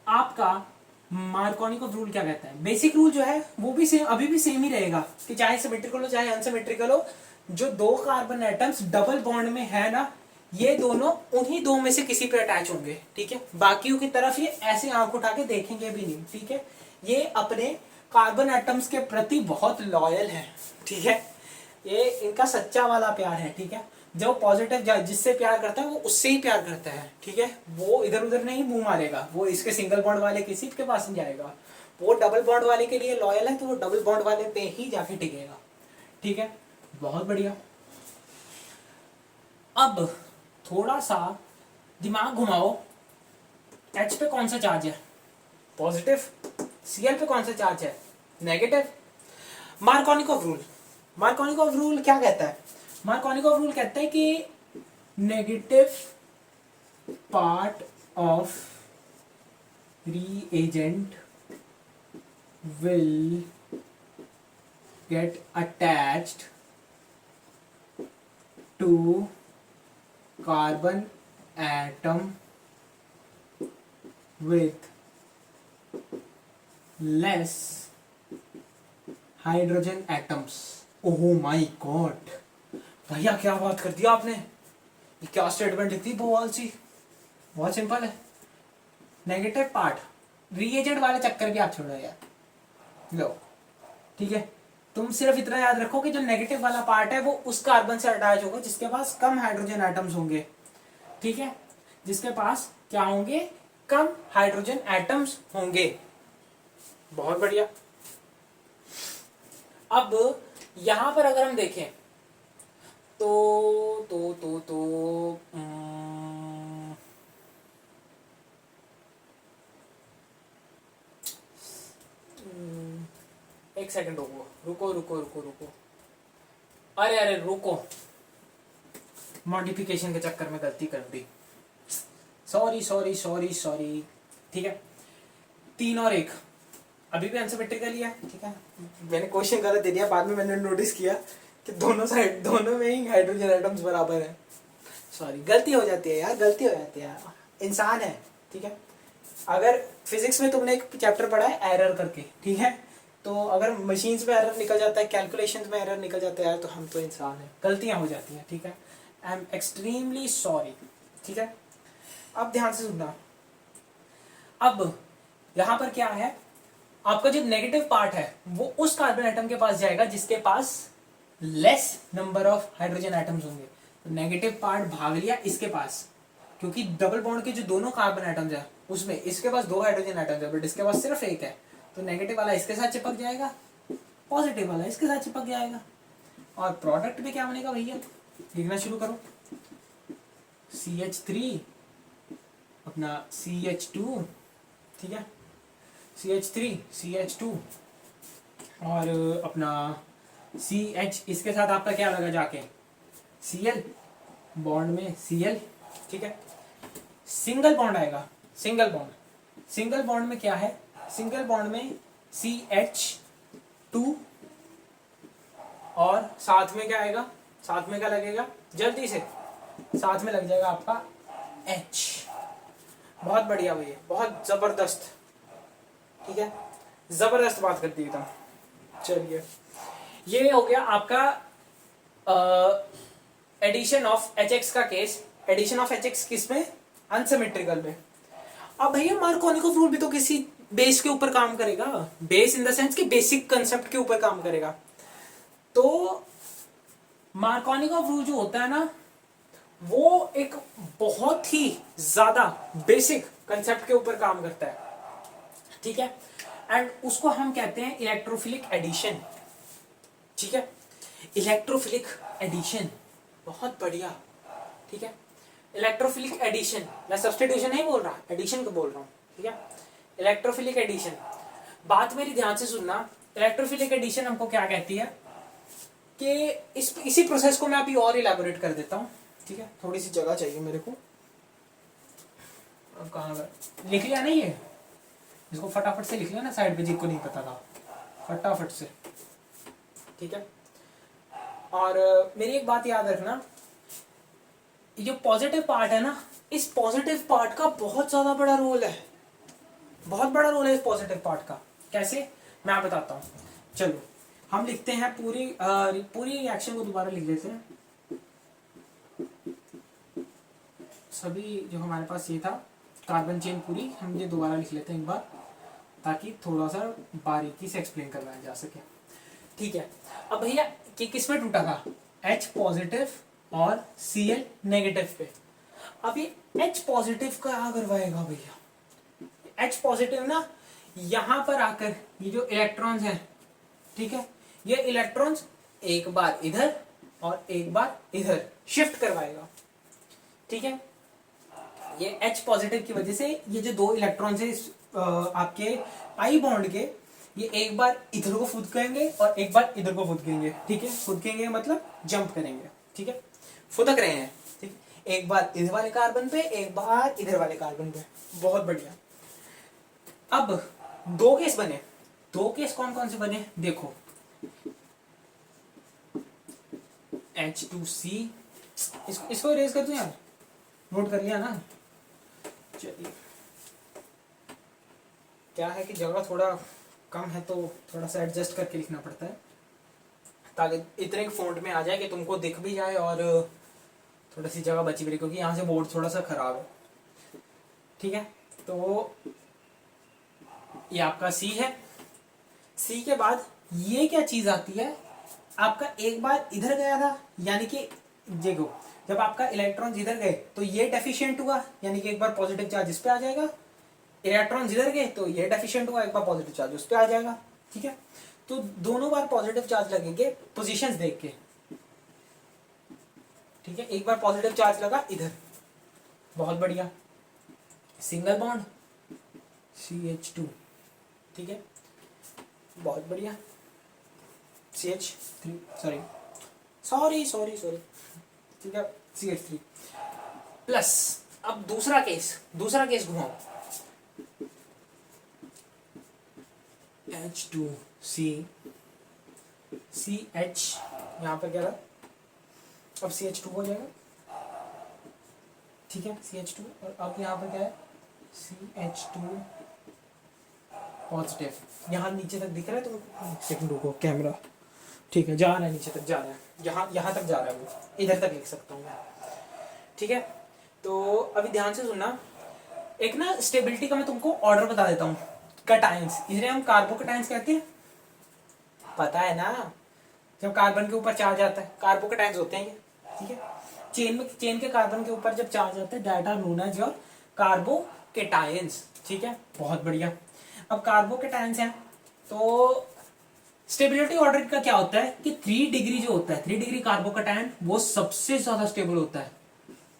आपका मार्कोनिकॉफ रूल क्या कहता है? बेसिक रूल जो है वो भी सेम, अभी भी सेम ही रहेगा कि चाहे सिमेट्रिकल हो चाहे अनसिमेट्रिकल हो, जो 2 कार्बन एटम्स डबल बॉन्ड में है ना, ये दोनों उन्हीं 2 में से किसी पे अटैच होंगे, ठीक है। बाकियों की तरफ ये ऐसे आंख उठा के देखेंगे भी नहीं, ठीक है। ये अपने कार्बन एटम्स के प्रति बहुत लॉयल है, ठीक है। ये इनका सच्चा वाला प्यार है, ठीक है। जो पॉजिटिव जिससे प्यार करता है वो उससे ही प्यार करता है, ठीक है। वो इधर उधर नहीं मुंह मारेगा, वो इसके सिंगल बॉन्ड वाले किसी के पास नहीं जाएगा। वो डबल बॉन्ड वाले के लिए लॉयल है तो वो डबल बॉन्ड वाले पे ही जाके टिकेगा, ठीक है। बहुत बढ़िया। अब थोड़ा सा दिमाग घुमाओ, H पे कौन सा चार्ज है? पॉजिटिव। Cl पे कौन सा चार्ज है? Negative. Markovnikov rule, Markovnikov rule क्या कहता है? मार्कोनिकॉफ रूल कहता है कि negative part of reagent will get attached to carbon atom with less hydrogen atoms. Oh my God भैया, क्या बात कर दिया आपने, ये क्या स्टेटमेंट लिखती बवाल सी। बहुत सिंपल है, नेगेटिव पार्ट, रिएजेंट वाले चक्कर भी आप छोड़ो यार, लो, ठीक है। तुम सिर्फ इतना याद रखो कि जो नेगेटिव वाला पार्ट है वो उस कार्बन से अटैच होगा जिसके पास कम हाइड्रोजन एटम्स होंगे, ठीक है। जिसके पास क्या होंगे? कम हाइड्रोजन एटम्स होंगे। बहुत बढ़िया। अब यहां पर अगर हम देखें तो एक सेकंड रुको। अरे रुको, मॉडिफिकेशन के चक्कर में गलती कर दी, सॉरी। ठीक है, 3 और 1 अभी भी अनसिमेट्रिकल ही है, ठीक है। मैंने क्वेश्चन गलत दे दिया, बाद में मैंने नोटिस किया कि दोनों में ही हाइड्रोजन एटम्स बराबर है। सॉरी, गलती हो जाती है यार, इंसान है, ठीक है। अगर फिजिक्स में तुमने एक चैप्टर पढ़ा है एरर करके, ठीक है, तो अगर मशीन्स में एरर निकल जाता है, कैलकुलेशंस में एरर निकल जाता है, तो हम तो इंसान हैं, गलतियां हो जाती हैं, ठीक है। आई एम एक्सट्रीमली सॉरी, ठीक है। अब ध्यान से सुनना, अब यहां पर क्या है, आपका जो नेगेटिव पार्ट है वो उस कार्बन एटम के पास जाएगा जिसके पास less number of hydrogen atoms होंगे। तो नेगेटिव पार्ट भाग लिया इसके पास, क्योंकि डबल बॉन्ड के जो दोनों कार्बन एटम्स है उसमें इसके पास 2 हाइड्रोजन एटम्स है बट इसके पास सिर्फ 1 है, तो नेगेटिव वाला इसके साथ चिपक जाएगा, पॉजिटिव वाला इसके साथ चिपक जाएगा, और प्रोडक्ट में क्या बनेगा भैया, लिखना शुरू करो। CH3 अपना CH2, ठीक है, CH3 CH2 और अपना CH, इसके साथ आपका क्या लगा जाके Cl, बॉन्ड में Cl, ठीक है। सिंगल बॉन्ड आएगा, सिंगल बॉन्ड में क्या है, सिंगल बॉन्ड में CH2 और साथ में क्या आएगा, साथ में क्या लगेगा, जल्दी से साथ में लग जाएगा आपका H। बहुत बढ़िया भैया, बहुत जबरदस्त, ठीक है, जबरदस्त बात करती है एकदम। चलिए, ये हो गया आपका एडिशन ऑफ HX का केस। एडिशन ऑफ HX किस में? अनसिमेट्रिकल में। अब भैया मार्कोनिकॉफ रूल भी तो किसी बेस के ऊपर काम करेगा, बेस इन द सेंस कि बेसिक कंसेप्ट के ऊपर काम करेगा। तो मार्कोनिकॉफ रूल जो होता है ना, वो एक बहुत ही ज्यादा बेसिक कंसेप्ट के ऊपर काम करता है, ठीक है। एंड उसको हम कहते हैं इलेक्ट्रोफिलिक एडिशन। ठीक है, इलेक्ट्रोफिलिक एडिशन, बहुत बढ़िया। ठीक है, इलेक्ट्रोफिलिक एडिशन, मैं सब्स्टिट्यूशन नहीं बोल रहा, एडिशन को बोल रहा हूँ। ठीक है, इलेक्ट्रोफिलिक एडिशन। बात मेरी ध्यान से सुनना, इलेक्ट्रोफिलिक एडिशन हमको क्या कहती है कि इसी प्रोसेस को मैं अभी और इलैबोरेट कर देता हूँ। ठीक है, थोड़ी सी जगह चाहिए मेरे को। अब कहाँ गए, लिख लिया नहीं है, इसको फटाफट से लिख लिया ना साइड पे, जिसको नहीं पता था, फटाफट से। ठीक है, और मेरी एक बात याद रखना, ये जो पॉजिटिव पार्ट है ना, इस पॉजिटिव पार्ट का बहुत ज्यादा बड़ा रोल है, बहुत बड़ा रोल है इस पॉजिटिव पार्ट का। कैसे, मैं बताता हूँ। चलो हम लिखते हैं पूरी रिएक्शन को दोबारा लिख लेते हैं। सभी जो हमारे पास ये था कार्बन चेन पूरी, हम ये दोबारा लिख लेते हैं एक बार, ताकि थोड़ा सा बारीकी से एक्सप्लेन करवाया जा सके। ठीक है, अब भैया कि किस में टूटा था, H पॉजिटिव और Cl नेगेटिव पे। अब ये H पॉजिटिव का क्या करवाएगा भैया, H पॉजिटिव ना यहां पर आकर ये जो इलेक्ट्रॉन्स हैं, ठीक है, ये इलेक्ट्रॉन्स एक बार इधर और एक बार इधर शिफ्ट करवाएगा। ठीक है, ये H पॉजिटिव की वजह से ये जो दो इलेक्ट्रॉन्स है आपके पाई बॉन्ड के, ये एक बार इधर को फुदकेंगे और एक बार इधर को फुदकेंगे। ठीक है, फुदकेंगे मतलब जंप करेंगे। ठीक है, फुदक रहे हैं। ठीक, एक बार इधर वाले कार्बन पे, एक बार इधर वाले कार्बन पे। बहुत बढ़िया। अब दो केस बने, दो केस कौन कौन से बने देखो, H2C, इसको इरेज कर दूं यार, नोट कर लिया ना। चलिए, क्या है कि जगह थोड़ा कम है तो थोड़ा सा एडजस्ट करके लिखना पड़ता है, ताकि इतने फॉन्ट में आ जाए कि तुमको दिख भी जाए और थोड़ी सी जगह बची भी रहे, क्योंकि यहाँ से बोर्ड थोड़ा सा खराब है। ठीक है, तो ये आपका C है। C के बाद ये क्या चीज आती है, आपका एक बार इधर गया था, यानी कि देखो जब आपका इलेक्ट्रॉन इधर गए तो ये डेफिशिएंट हुआ, यानी कि एक बार पॉजिटिव चार्ज इस पे आ जाएगा। इलेक्ट्रॉन इधर गए तो ये डेफिशिएंट हुआ, एक बार पॉजिटिव चार्ज उस पे आ जाएगा। ठीक है, तो दोनों बार पॉजिटिव चार्ज लगेंगे पोजीशंस देख के। ठीक है, एक बार पॉजिटिव चार्ज लगा इधर, बहुत बढ़िया, सिंगल बॉन्ड CH2। ठीक है, बहुत बढ़िया, CH3, सॉरी। ठीक है, CH3 प्लस। अब दूसरा केस घुमाओ, H2C, CH, यहाँ पर क्या रहा, अब CH2 हो जाएगा। ठीक है, CH2, और अब यहाँ पर क्या है, CH2 पॉजिटिव। यहाँ नीचे तक दिख रहा है तो सेकंड रुको, कैमरा ठीक है, जा रहा है नीचे तक, जा रहा है, यहाँ तक जा रहा है, वो इधर तक लिख सकता हूँ मैं। ठीक है, तो अभी ध्यान से सुनना, एक ना स्टेबिलिटी का मैं तुमको ऑर्डर बता देता हूँ। कटायंस, इन्हें हम कार्बोकटायंस कहते हैं, पता है ना, जब कार्बन के ऊपर चार्ज आता है कार्बोकटायंस होते हैं ये। ठीक है, चेन के कार्बन के ऊपर जब चार्ज आता है, that are known as your carbocations. ठीक है, बहुत बढ़िया। अब कार्बोकटायंस हैं तो स्टेबिलिटी ऑर्डर का क्या होता है कि 3 डिग्री जो होता है, 3 डिग्री कार्बोकटायन वो सबसे ज्यादा स्टेबल होता है,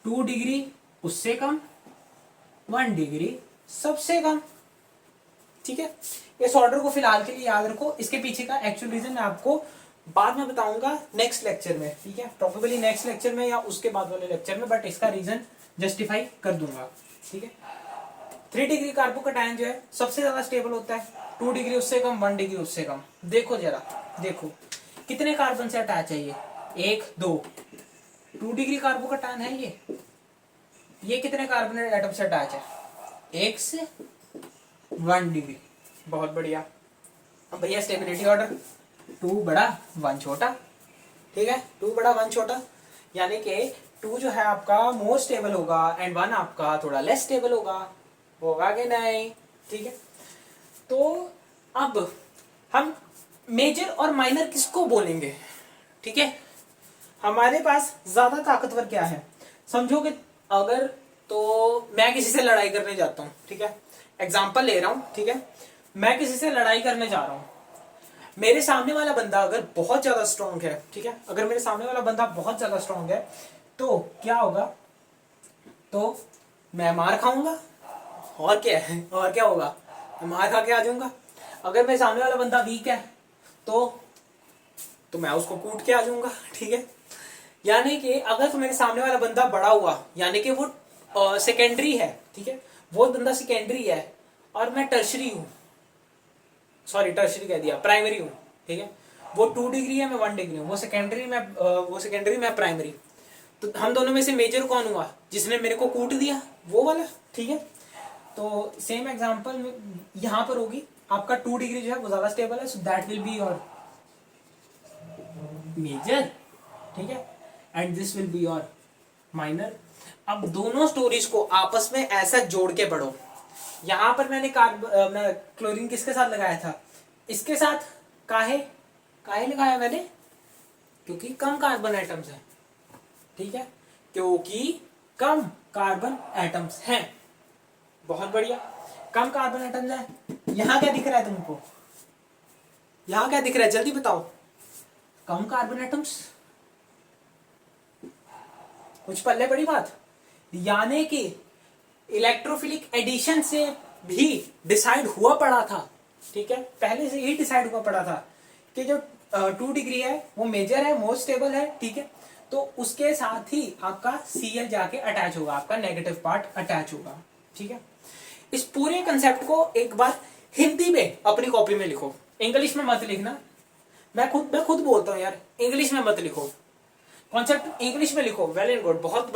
2 डिग्री उससे कम, 1 डिग्री सबसे कम। ठीक है, इस ऑर्डर को फिलहाल के लिए याद रखो, इसके पीछे का एक्चुअल रीजन मैं आपको बाद में बताऊंगा नेक्स्ट लेक्चर में। ठीक है, प्रोबेबली नेक्स्ट लेक्चर में या उसके बाद वाले लेक्चर में, बट इसका रीजन जस्टिफाई कर दूंगा। ठीक है, 3 डिग्री कार्बोकटायन जो है सबसे ज्यादा स्टेबल होता है, 2 डिग्री उससे कम, 1 डिग्री उससे कम। देखो जरा, देखो कितने कार्बन से अटैच है ये, 1 2, 2 डिग्री कार्बोकटायन है ये कितने कार्बन एटम से अटैच है, 1 से 1 डिग्री। बहुत बढ़िया। अब भैया स्टेबिलिटी ऑर्डर 2 बड़ा 1 छोटा। ठीक है, 2 बड़ा 1 छोटा, यानी कि 2 जो है आपका मोर स्टेबल होगा एंड 1 आपका थोड़ा लेस स्टेबल होगा कि नहीं। ठीक है, तो अब हम मेजर और माइनर किसको बोलेंगे। ठीक है, हमारे पास ज्यादा ताकतवर क्या है, समझो कि अगर तो मैं किसी से लड़ाई करने जाता हूं, ठीक है, एग्जाम्पल ले रहा हूं, ठीक है, मैं किसी से लड़ाई करने जा रहा हूँ, मेरे सामने वाला बंदा अगर बहुत ज्यादा स्ट्रांग है, ठीक है, अगर मेरे सामने वाला बंदा बहुत ज्यादा स्ट्रांग है तो क्या होगा, तो मैं मार खाऊंगा, और क्या है, और क्या होगा, मैं मार खा के आ जाऊंगा। अगर मेरे सामने वाला बंदा वीक है तो मैं उसको कूट के आ जाऊंगा, ठीक है। यानी कि अगर तो मेरे सामने वाला बंदा बड़ा हुआ, यानी कि वो सेकेंडरी है, ठीक है, वो बंदा सेकेंडरी है और मैं टर्शरी हूँ, सॉरी टर्शरी कह दिया, प्राइमरी हूँ, ठीक है। वो 2 डिग्री है, मैं 1 डिग्री हूँ, वो सेकेंडरी में प्राइमरी, तो हम दोनों में से मेजर कौन हुआ, जिसने मेरे को कूट दिया, वो वाला, ठीक है। तो सेम एग्जांपल यहाँ पर होगी, आपका 2 डिग्री जो है वो ज्यादा स्टेबल है, so that will be your major, ठीक है, and this will be your minor. अब दोनों स्टोरीज को आपस में ऐसा जोड़ के पढ़ो। यहां पर मैंने मैं क्लोरीन किसके साथ लगाया था, इसके साथ, काहे काहे लगाया मैंने, क्योंकि कम कार्बन एटम्स है, ठीक है, क्योंकि कम कार्बन एटम्स हैं। बहुत बढ़िया, कम कार्बन एटम्स है। यहां क्या दिख रहा है तुमको, यहां क्या दिख रहा है, जल्दी बताओ, कम कार्बन एटम्स, कुछ पल्ले बड़ी बात, यानी कि इलेक्ट्रोफिलिक एडिशन से भी डिसाइड हुआ पड़ा था, ठीक है, पहले से ही डिसाइड हुआ पड़ा था कि जो 2 डिग्री है वो मेजर है, मोस्ट स्टेबल है, ठीक है, तो उसके साथ ही आपका Cl जाके अटैच होगा, आपका नेगेटिव पार्ट अटैच होगा, ठीक है। इस पूरे कंसेप्ट को एक बार हिंदी में अपनी कॉपी में लिखो, इंग्लिश में मत लिखना, मैं खुद बोलता हूँ यार, इंग्लिश में मत लिखो, कॉन्सेप्ट इंग्लिश में लिखो, वेल एंड गुड, बहुत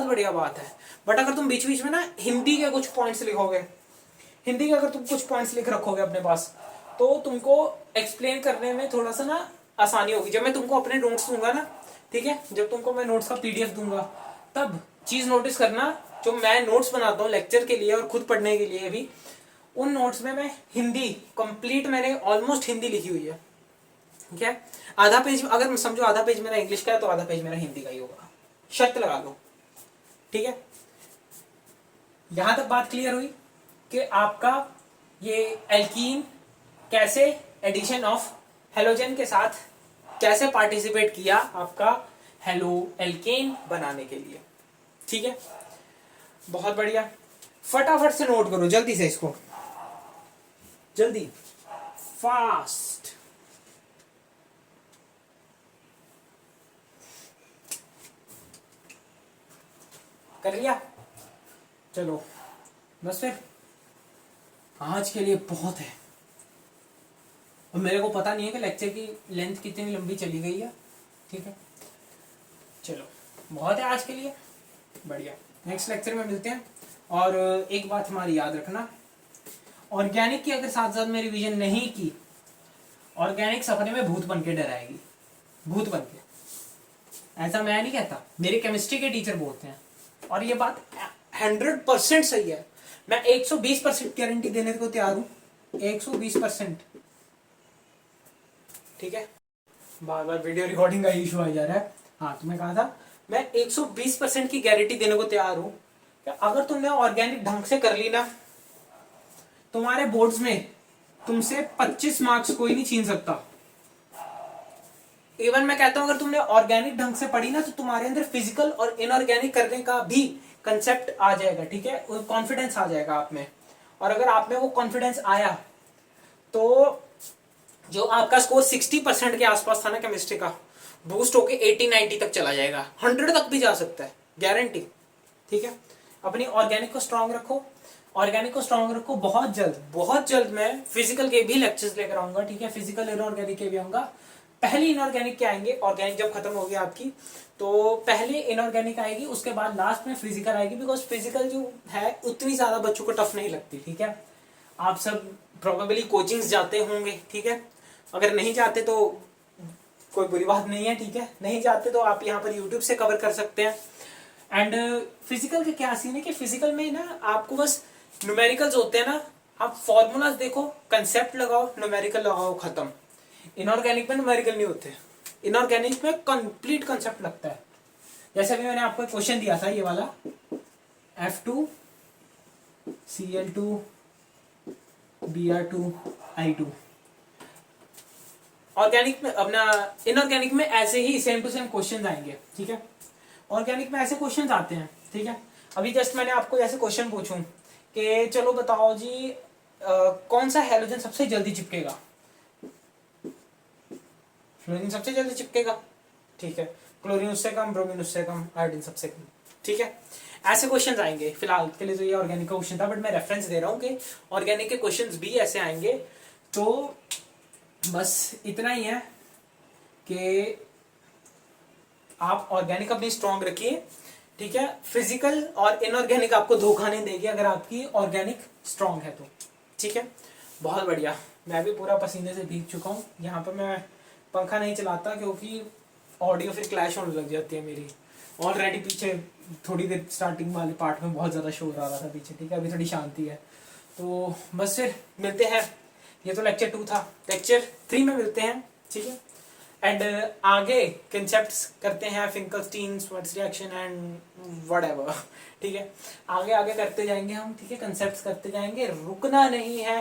बढ़िया बात है। बट अगर तुम बीच बीच में ना हिंदी के कुछ पॉइंट्स लिखोगे, हिंदी के अगर तुम कुछ पॉइंट्स लिख रखोगे अपने पास, तो तुमको एक्सप्लेन करने में थोड़ा सा ना आसानी होगी। जब मैं तुमको अपने नोट्स दूंगा ना, ठीक है, जब तुमको मैं नोट्स का पीडीएफ दूंगा, तब चीज नोटिस करना, जो मैं नोट्स बनाता हूँ लेक्चर के लिए और खुद पढ़ने के लिए भी, उन नोट्स में मैं हिंदी कंप्लीट, मैंने ऑलमोस्ट हिंदी लिखी हुई है, ठीक है। आधा पेज, अगर समझो आधा पेज मेरा इंग्लिश का है तो आधा पेज मेरा हिंदी का ही होगा, शर्त लगा लो, ठीक है। यहां तक बात क्लियर हुई कि आपका ये एल्कीन कैसे एडिशन ऑफ हेलोजन के साथ कैसे पार्टिसिपेट किया आपका हेलो एल्केन बनाने के लिए, ठीक है। बहुत बढ़िया, फटाफट से नोट करो जल्दी से इसको, जल्दी, फास्ट। कर लिया, चलो बस फिर आज के लिए बहुत है। और मेरे को पता नहीं है कि लेक्चर की लेंथ कितनी लंबी चली गई है, ठीक है, चलो बहुत है आज के लिए, बढ़िया, नेक्स्ट लेक्चर में मिलते हैं। और एक बात हमारी याद रखना, ऑर्गेनिक की अगर साथ साथ में रिवीजन नहीं की, ऑर्गेनिक सपने में भूत बन के डराएगी, भूत बन के, ऐसा मैं नहीं कहता, मेरे केमिस्ट्री के टीचर बोलते हैं, और ये बात 100% सही है, मैं 120% गारंटी देने को तैयार हूं, 120%, ठीक है। बार बार वीडियो रिकॉर्डिंग का इशू आ जा रहा है। हाँ, तुम्हें कहा था मैं 120% की गारंटी देने को तैयार हूं कि अगर तुमने ऑर्गेनिक ढंग से कर ली ना, तुम्हारे बोर्ड्स में तुमसे 25 मार्क्स कोई नहीं छीन सकता। इवन मैं कहता हूं अगर तुमने ऑर्गेनिक ढंग से पढ़ी ना, तो तुम्हारे अंदर फिजिकल और इनऑर्गेनिक करने का भी कंसेप्ट आ जाएगा, ठीक है, कॉन्फिडेंस आ जाएगा आप में। और अगर आप में वो कॉन्फिडेंस आया तो जो आपका स्कोर 60% के आसपास था ना केमिस्ट्री का, बूस्ट होके 80-90 तक चला जाएगा, 100 तक भी जा सकता है, गारंटी, ठीक है। अपनी ऑर्गेनिक को स्ट्रांग रखो, ऑर्गेनिक को स्ट्रांग रखो। बहुत जल्द मैं फिजिकल के भी लेक्चर्स लेकर आऊंगा, ठीक है, फिजिकल इनऑर्गेनिक के भी आऊंगा। पहले इनऑर्गेनिक के आएंगे, ऑर्गेनिक जब खत्म होगी आपकी तो पहले इनऑर्गेनिक आएगी, उसके बाद लास्ट में फिजिकल आएगी, बिकॉज फिजिकल जो है उतनी ज्यादा बच्चों को टफ नहीं लगती, ठीक है। आप सब प्रोबेबली कोचिंग्स जाते होंगे, ठीक है, अगर नहीं जाते तो कोई बुरी बात नहीं है, ठीक है, नहीं जाते तो आप यहाँ पर यूट्यूब से कवर कर सकते हैं। एंड फिजिकल का क्या सीन है कि फिजिकल में ना आपको बस न्यूमेरिकल्स होते हैं ना, आप फॉर्मूलाज देखो, कंसेप्ट लगाओ, न्यूमेरिकल लगाओ, खत्म। इनऑर्गेनिक में न्यूमेरिकल नहीं होते, इनऑर्गेनिक में कंप्लीट कंसेप्ट लगता है। जैसे अभी मैंने आपको क्वेश्चन दिया था ये वाला, F2 Cl2 Br2I2। ऑर्गेनिक में अपना इनऑर्गेनिक में ऐसे ही सेम टू सेम क्वेश्चन आएंगे, ठीक है। ऑर्गेनिक में ऐसे क्वेश्चन आते हैं, ठीक है। अभी जस्ट मैंने आपको ऐसे क्वेश्चन पूछूं कि चलो बताओ जी कौन सा हैलोजन सबसे जल्दी चिपकेगा। फ्लोरीन सबसे जल्दी चिपकेगा, ठीक है। क्लोरीन उससे कम, ब्रोमीन उससे कम, आयोडीन सबसे कम, ठीक है। ऐसे क्वेश्चन आएंगे। फिलहाल के लिए तो ये ऑर्गेनिक का क्वेश्चन था, बट मैं रेफरेंस दे रहा हूँ कि ऑर्गेनिक के क्वेश्चंस भी ऐसे आएंगे। तो बस इतना ही है कि आप ऑर्गेनिक अपनी स्ट्रॉन्ग रखिए, ठीक है। फिजिकल और इनऑर्गेनिक आपको धोखा नहीं देगी अगर आपकी ऑर्गेनिक स्ट्रॉन्ग है तो, ठीक है। बहुत बढ़िया। मैं भी पूरा पसीने से भीग चुका हूँ। यहाँ पर मैं पंखा नहीं चलाता क्योंकि ऑडियो फिर क्लैश होने लग जाती है मेरी। ऑलरेडी पीछे थोड़ी देर स्टार्टिंग वाले पार्ट में बहुत ज़्यादा शोर आ रहा था पीछे, ठीक है। अभी थोड़ी शांति है। तो बस फिर मिलते हैं। ये तो लेक्चर 2 था, लेक्चर 3 में मिलते हैं, ठीक है। एंड आगे कंसेप्ट्स करते हैं, Finkelstein, Swarts reaction and whatever, ठीक है। आगे आगे करते जाएंगे हम, ठीक है। कंसेप्ट्स करते जाएंगे, रुकना नहीं है।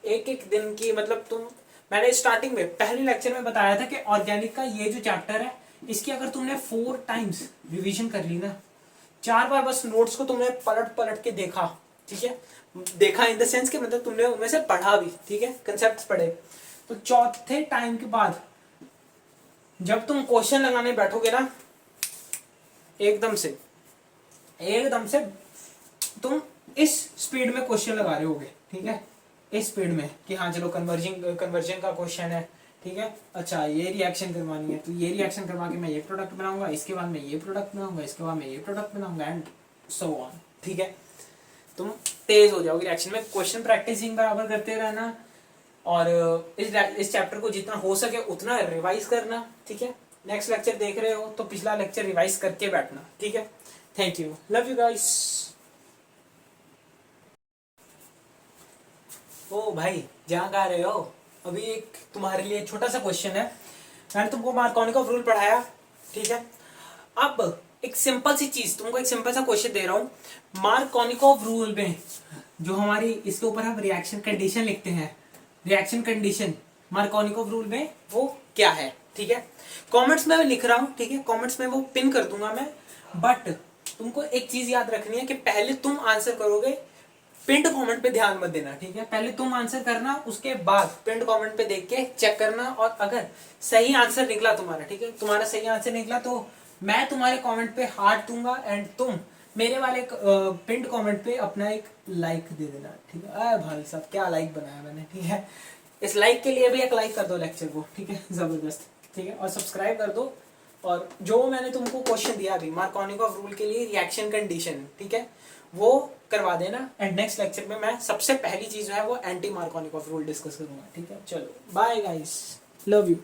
एक एक दिन की मतलब मैंने स्टार्टिंग में पहले लेक्चर में बताया था कि ऑर्गेनिक का ये जो चैप्टर है इसकी अगर तुमने 4 टाइम्स रिवीजन कर ली ना, 4 बार बस नोट्स को तुमने पलट पलट के देखा, ठीक है। देखा इन द सेंस कि मतलब तुमने उनमें से पढ़ा भी, ठीक है, कंसेप्ट्स पढ़े। तो चौथे टाइम के बाद जब तुम क्वेश्चन लगाने बैठोगे ना, एकदम से तुम इस स्पीड में क्वेश्चन लगा रहे होगे, ठीक है। इस स्पीड में कि हाँ चलो कन्वर्जन का क्वेश्चन है, ठीक है। अच्छा ये रिएक्शन करवानी है तो ये रिएक्शन करवा के मैं ये प्रोडक्ट बनाऊंगा, इसके बाद मैं ये प्रोडक्ट बनाऊंगा, इसके बाद मैं ये प्रोडक्ट बनाऊंगा एंड सो ऑन, ठीक है। तुम तेज हो जाओगे रिएक्शन में। क्वेश्चन प्रैक्टिसिंग बराबर करते रहना और इस चैप्टर को जितना हो सके उतना रिवाइज करना, ठीक है। नेक्स्ट लेक्चर देख रहे हो तो पिछला लेक्चर रिवाइज करके बैठना, ठीक है। Thank you, love you guys. ओ भाई जहाँ गा रहे हो, अभी एक तुम्हारे लिए छोटा सा क्वेश्चन है। मैंने तुमको मार्कोनिकॉफ रूल पढ़ाया, ठीक है। अब एक सिंपल सी चीज, तुमको एक सिंपल सा क्वेश्चन दे रहा हूँ। मार्कोनिकॉफ रूल में जो हमारी इसके ऊपर हम रिएक्शन कंडीशन लिखते हैं, रिएक्शन कंडीशन मार्कोनिकॉफ रूल में वो क्या है, ठीक है। कमेंट्स में मैं लिख रहा हूँ, ठीक है। कमेंट्स में वो पिन कर दूंगा मैं। बट तुमको एक चीज याद रखनी है कि पहले तुम आंसर करोगे, पिंड कमेंट पे ध्यान मत देना, ठीक है। पहले तुम आंसर करना, उसके बाद पिंड कमेंट पे देख के चेक करना। और अगर सही आंसर निकला तुम्हारा, ठीक है, तुम्हारा सही आंसर निकला तो मैं तुम्हारे कमेंट पे हार्ट दूंगा एंड तुम मेरे वाले पिंड कमेंट पे अपना एक लाइक दे देना, ठीक है। अरे भाई साहब क्या लाइक बनाया मैंने, ठीक है। इस लाइक के लिए भी एक लाइक कर दो लेक्चर को, ठीक है, जबरदस्त, ठीक है। और सब्सक्राइब कर दो। और जो मैंने तुमको क्वेश्चन दिया अभी मार्कोनिकॉफ रूल के लिए रिएक्शन कंडीशन, ठीक है, वो करवा देना। एंड नेक्स्ट लेक्चर में मैं सबसे पहली चीज जो है वो एंटी मार्कोनिकॉफ रूल डिस्कस करूंगा, ठीक है। चलो बाय गाइस, लव यू।